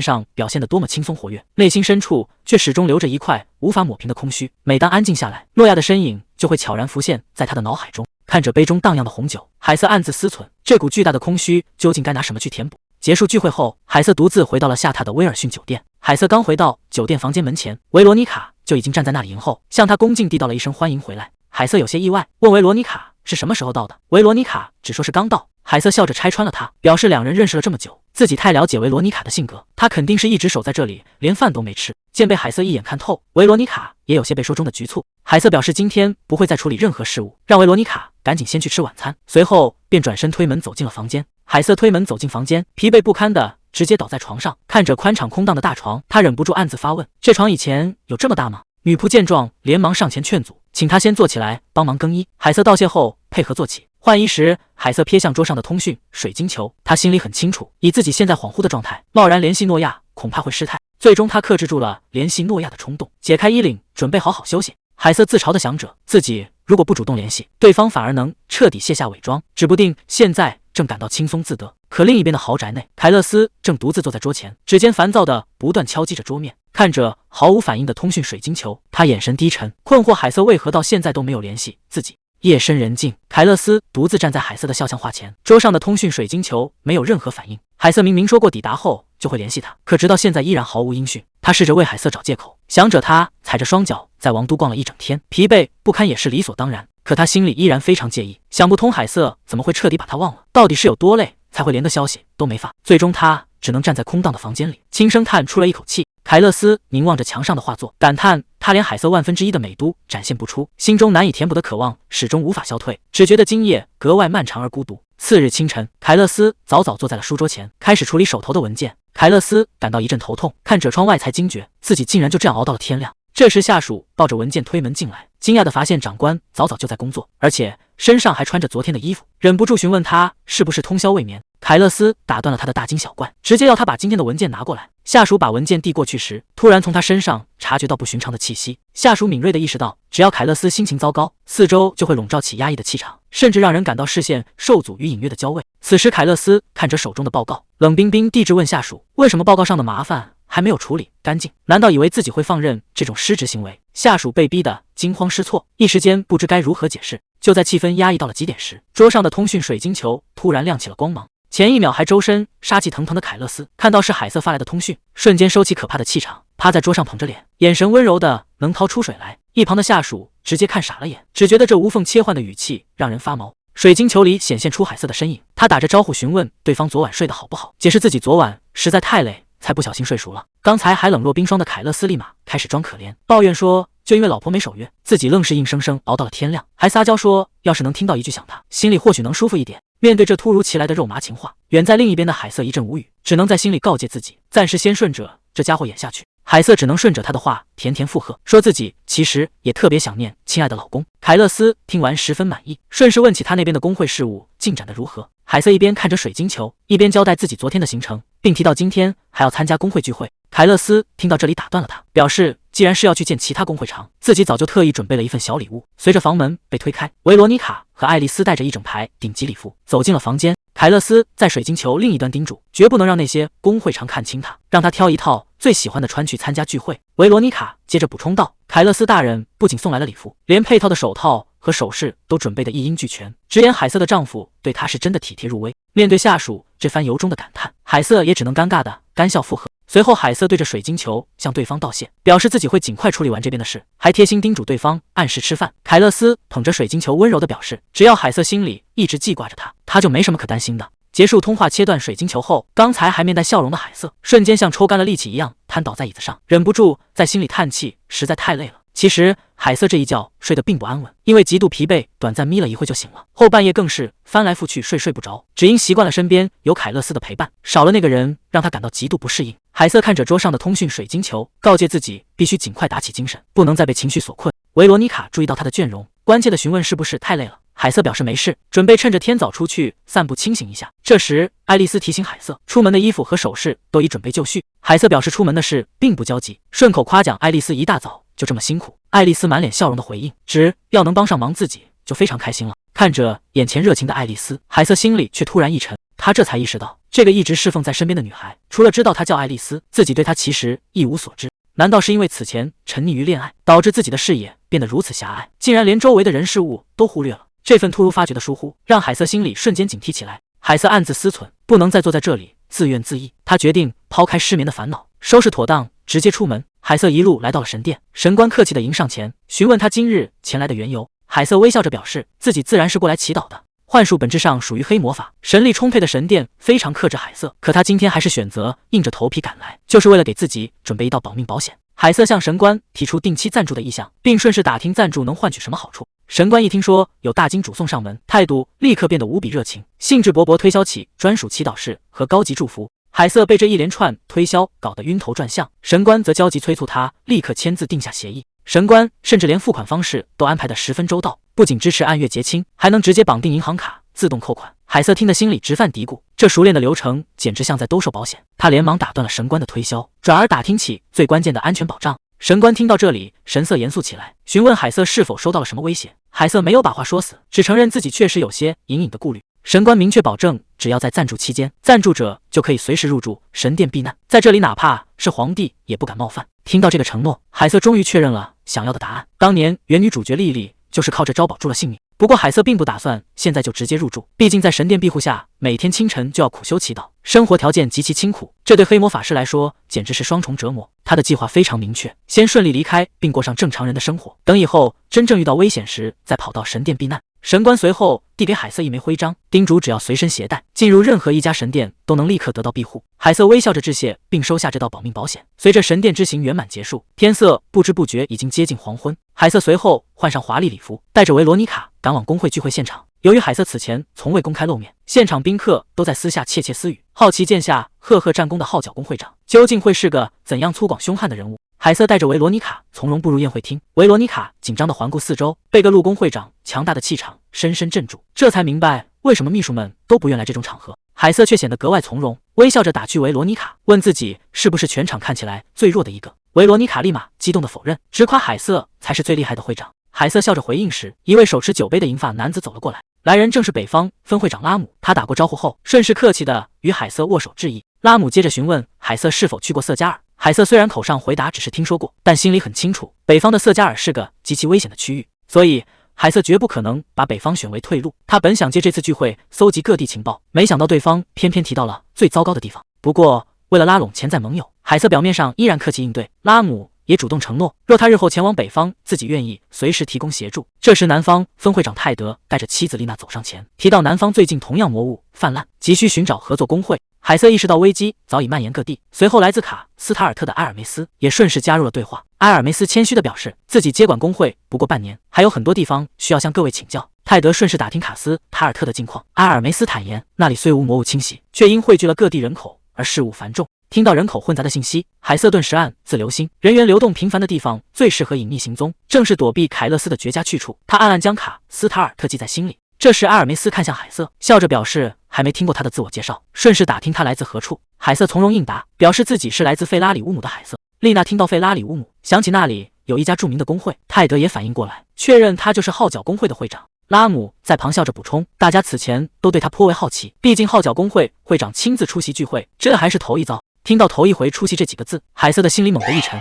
上表現得多麼輕鬆活躍，內心深處卻始終留着一塊無法抹平的空虛。每當安靜下來，諾亞的身影就會悄然浮現在他的腦海中。看着杯中蕩漾的紅酒，海瑟暗自思忖，這股巨大的空虛究竟該拿什麼去填補？結束聚會後，海瑟獨自回到了下榻的威爾遜酒店。海瑟剛回到酒店房間門前，維羅妮卡就已經站在那裡迎候，向他恭敬地道了一聲歡迎回來。海瑟有些意外，問維羅妮卡是什麼時候到的。維羅妮卡只說是剛到。海瑟笑着拆穿了他，表示兩人認識了這麼久，自己太了解維羅妮卡的性格，他肯定是一直守在這裡，連飯都沒吃。見被海瑟一眼看透，維羅妮卡也有些被說中的局促。海瑟表示今天不會再處理任何事務，讓維羅妮卡趕緊先去吃晚餐，隨後便轉身推門走進了房間。海瑟推門走進房間，疲憊不堪的直接倒在床上，看着寬敞空蕩的大床，他忍不住暗自發問：這床以前有這麼大嗎？女僕見狀，連忙上前勸阻，請他先坐起來幫忙更衣。海瑟道謝後，配合坐起。換衣時，海瑟瞥向桌上的通訊水晶球，他心裡很清楚，以自己現在恍惚的狀態，貿然聯繫諾亞恐怕會失態。最終，他克制住了聯繫諾亞的衝動，解開衣領，準備好好休息。海瑟自嘲地想着，自己如果不主動聯繫，對方反而能徹底卸下偽裝，指不定現在正感到輕鬆自得。可另一邊的豪宅內，凱勒斯正獨自坐在桌前，指尖煩躁地不斷敲擊着桌面，看着毫無反應的通訊水晶球，他眼神低沉，困惑海瑟為何到現在都沒有聯繫自己。夜深人靜，凱勒斯獨自站在海瑟的肖像畫前，桌上的通訊水晶球沒有任何反應。海瑟明明說過抵達後就會聯繫他，可直到現在依然毫無音訊。他試着為海瑟找借口，想着他踩着雙腳在王都逛了一整天，疲憊不堪也是理所當然。可他心裡依然非常介意，想不通海瑟怎麼會徹底把他忘了，到底是有多累才會連個消息都沒發。最終他只能站在空蕩的房間裡，輕聲嘆出了一口氣。凱勒斯凝望着牆上的畫作，感嘆他連海瑟1/10的美都展現不出，心中難以填補的渴望始終無法消退，只覺得今夜格外漫長而孤獨。次日清晨，凱勒斯早早坐在了書桌前，開始處理手頭的文件。凱勒斯感到一陣頭痛，看着窗外才驚覺自己竟然就這樣熬到了天亮。這時下屬抱着文件推門進來，驚訝地發現長官早早就在工作，而且身上還穿着昨天的衣服，忍不住詢問他是不是通宵未眠。凱勒斯打斷了他的大驚小怪，直接要他把今天的文件拿過來。下屬把文件遞過去時，突然從他身上察覺到不尋常的氣息。下屬敏銳地意識到，只要凱勒斯心情糟糕，四周就會籠罩起壓抑的氣場，甚至讓人感到視線受阻與隱約的焦味。此時凱勒斯看着手中的報告，冷冰冰地質問下屬，為什麼報告上的麻煩還沒有處理乾淨？難道以為自己會放任這種失職行為？下屬被逼得驚慌失措，一時間不知該如何解釋。就在氣氛壓抑到了極點時，桌上的通讯水晶球突然亮起了光芒。前一秒還周身殺氣腾騰的凱勒斯，看到是海瑟發來的通讯，瞬間收起可怕的氣場，趴在桌上捧着臉，眼神溫柔的能掏出水來。一旁的下屬直接看傻了眼，只覺得這無縫切換的語氣讓人發毛。水晶球裡顯現出海瑟的身影，他打着招呼詢問對方昨晚睡得好不好，解釋自己昨晚實在太累才不小心睡熟了。剛才還冷若冰霜的凱勒斯立馬開始裝可憐，抱怨說就因為老婆沒守約，自己愣是硬生生熬到了天亮，還撒嬌說要是能聽到一句想他，心裡或許能舒服一點。面對這突如其來的肉麻情話，遠在另一邊的海瑟一陣無語，只能在心裡告誡自己，暫時先順着這家伙演下去。海瑟只能順着他的話甜甜附和，說自己其實也特別想念親愛的老公。凱勒斯聽完十分滿意，順勢問起他那邊的工會事務進展得如何。海瑟一邊看着水晶球，一邊交代自己昨天的行程，並提到今天還要參加工會聚會。凱勒斯聽到這裡打斷了他，表示既然是要去見其他工會長，自己早就特意準備了一份小禮物。隨着房門被推開，維羅妮卡和愛麗絲帶着一整排頂級禮服走進了房間。凱勒斯在水晶球另一端叮囑，絕不能讓那些工會長看清他，讓他挑一套最喜歡的穿去參加聚會。維羅妮卡接着補充道，凱勒斯大人不僅送來了禮服，連配套的手套和首飾都準備得一應俱全，直言海瑟的丈夫對她是真的體貼入微。面對下屬這番由衷的感嘆，海瑟也只能尷尬的乾笑附和。隨後海瑟對着水晶球向對方道謝，表示自己會盡快處理完這邊的事，還貼心叮囑對方按時吃飯。凱勒斯捧着水晶球溫柔地表示，只要海瑟心裡一直記掛着他就沒什麼可擔心的。結束通話切斷水晶球後，剛才還面帶笑容的海瑟瞬間像抽乾了力氣一樣癱倒在椅子上，忍不住在心裡嘆氣，實在太累了。其實海瑟這一覺睡得並不安穩，因為極度疲憊，短暫眯了一會就醒了，後半夜更是翻來覆去睡不着，只因習慣了身邊有凱勒斯的陪伴，少了那個人讓他感到極度不適應。海瑟看着桌上的通訊水晶球，告誡自己必須盡快打起精神，不能再被情緒所困。維羅妮卡注意到他的倦容，關切地詢問是不是太累了。海瑟表示沒事，準備趁着天早出去散步清醒一下。這時愛麗絲提醒海瑟，出門的衣服和首飾都已準備就緒。海瑟表示出門的事並不焦急，順口誇獎愛麗絲一大早就這麼辛苦。愛麗絲滿臉笑容的回應，只要能幫上忙自己就非常開心了。看着眼前熱情的愛麗絲，海瑟心裡卻突然一沉，他這才意識到，這個一直侍奉在身邊的女孩，除了知道她叫愛麗絲，自己對她其實一無所知。難道是因為此前沉溺於戀愛，導致自己的視野變得如此狹隘，竟然連周圍的人事物都忽略了？這份突如發覺的疏忽，讓海瑟心裡瞬間警惕起來。海瑟暗自思忖，不能再坐在這裡自怨自艾。他決定拋開失眠的煩惱，收拾妥當，直接出門。海瑟一路來到了神殿，神官客氣地迎上前，詢問他今日前來的緣由。海瑟微笑着表示，自己自然是過來祈禱的。幻術本質上屬於黑魔法，神力充沛的神殿非常克制海瑟，可他今天還是選擇硬着頭皮趕來，就是為了給自己準備一道保命保險。海瑟向神官提出定期贊助的意向，並順勢打聽贊助能換取什麼好處。神官一聽說有大金主送上門，態度立刻變得無比熱情，興致勃勃推銷起專屬祈禱室和高級祝福。海瑟被這一連串推銷搞得暈頭轉向，神官則焦急催促他立刻簽字定下協議。神官甚至連付款方式都安排得十分周到，不僅支持按月結清，還能直接綁定銀行卡自動扣款。海瑟聽得心裡直犯嘀咕，這熟練的流程簡直像在兜售保險。他連忙打斷了神官的推銷，轉而打聽起最關鍵的安全保障。神官听到這裡，神色嚴肅起來，詢問海瑟是否收到了什麼威脅。海瑟沒有把話說死，只承認自己確實有些隱隱的顧慮。神官明確保證，只要在贊助期間，贊助者就可以隨時入住神殿避難，在這裡哪怕是皇帝也不敢冒犯。聽到這個承諾，海瑟終於確認了想要的答案。當年原女主角莉莉就是靠這招保住了性命。不過海瑟並不打算現在就直接入住，畢竟在神殿庇護下，每天清晨就要苦修祈禱，生活條件極其清苦，這對黑魔法師來說簡直是雙重折磨。他的計劃非常明確，先順利離開並過上正常人的生活，等以後真正遇到危險時再跑到神殿避難。神官隨後遞給海瑟一枚徽章，叮囑只要隨身攜帶，進入任何一家神殿都能立刻得到庇護。海瑟微笑着致謝，並收下這道保命保險。隨着神殿之行圓滿結束，天色不知不覺已經接近黃昏。海瑟隨後換上華麗禮服，帶着維羅妮卡趕往公會聚會現場。由於海瑟此前從未公開露面，現場賓客都在私下竊竊私語，好奇見下赫赫戰功的號角公會長究竟會是個怎樣粗獷兇悍的人物。海瑟帶着維羅妮卡從容步入宴會廳，維羅妮卡緊張地環顧四周，被各路公會長強大的氣場深深鎮住，這才明白為什麼秘書們都不願來這種場合。海瑟卻顯得格外從容，微笑着打趣維羅妮卡，問自己是不是全場看起來最弱的一個。維羅妮卡立馬激動地否認，直誇海瑟才是最厲害的會長。海瑟笑着回應時，一位手持酒杯的銀髮男子走了過來，來人正是北方分會長拉姆。他打過招呼後，順勢客氣地與海瑟握手致意。拉姆接着詢問海瑟是否去過瑟加爾。海瑟雖然口上回答只是聽說過，但心裡很清楚，北方的瑟加爾是個極其危險的區域，所以海瑟絕不可能把北方選為退路。他本想借這次聚會搜集各地情報，沒想到對方偏偏提到了最糟糕的地方。不過為了拉攏潛在盟友，海瑟表面上依然客氣應對。拉姆也主動承諾，若他日後前往北方，自己願意隨時提供協助。這時南方分會長泰德帶着妻子麗娜走上前，提到南方最近同樣魔物氾濫，急需尋找合作公會。海瑟意識到危機早已蔓延各地，隨後來自卡斯塔爾特的埃爾梅斯也順勢加入了對話。埃爾梅斯謙虛地表示，自己接管公會不過半年，還有很多地方需要向各位請教。泰德順勢打聽卡斯塔爾特的近況，埃爾梅斯坦言，那裡雖無魔物侵襲，卻因匯聚了各地人口而事務繁重。聽到人口混雜的信息，海瑟頓時暗自留心，人員流動頻繁的地方最適合隱匿行蹤，正是躲避凱勒斯的絕佳去處。他暗暗將卡斯塔爾特記在心裡。這時埃爾梅斯看向海瑟，笑着表示還沒聽過他的自我介紹，順勢打聽他來自何處。海瑟從容應答，表示自己是來自費拉里烏姆的海瑟。麗娜聽到費拉里烏姆，想起那裡有一家著名的公會。泰德也反應過來，確認他就是號角公會的會長。拉姆在旁笑着補充，大家此前都對他頗為好奇，畢竟號角公會會長親自出席聚會，這還是頭一遭。聽到頭一回出席這幾個字，海瑟的心裡猛地一沉，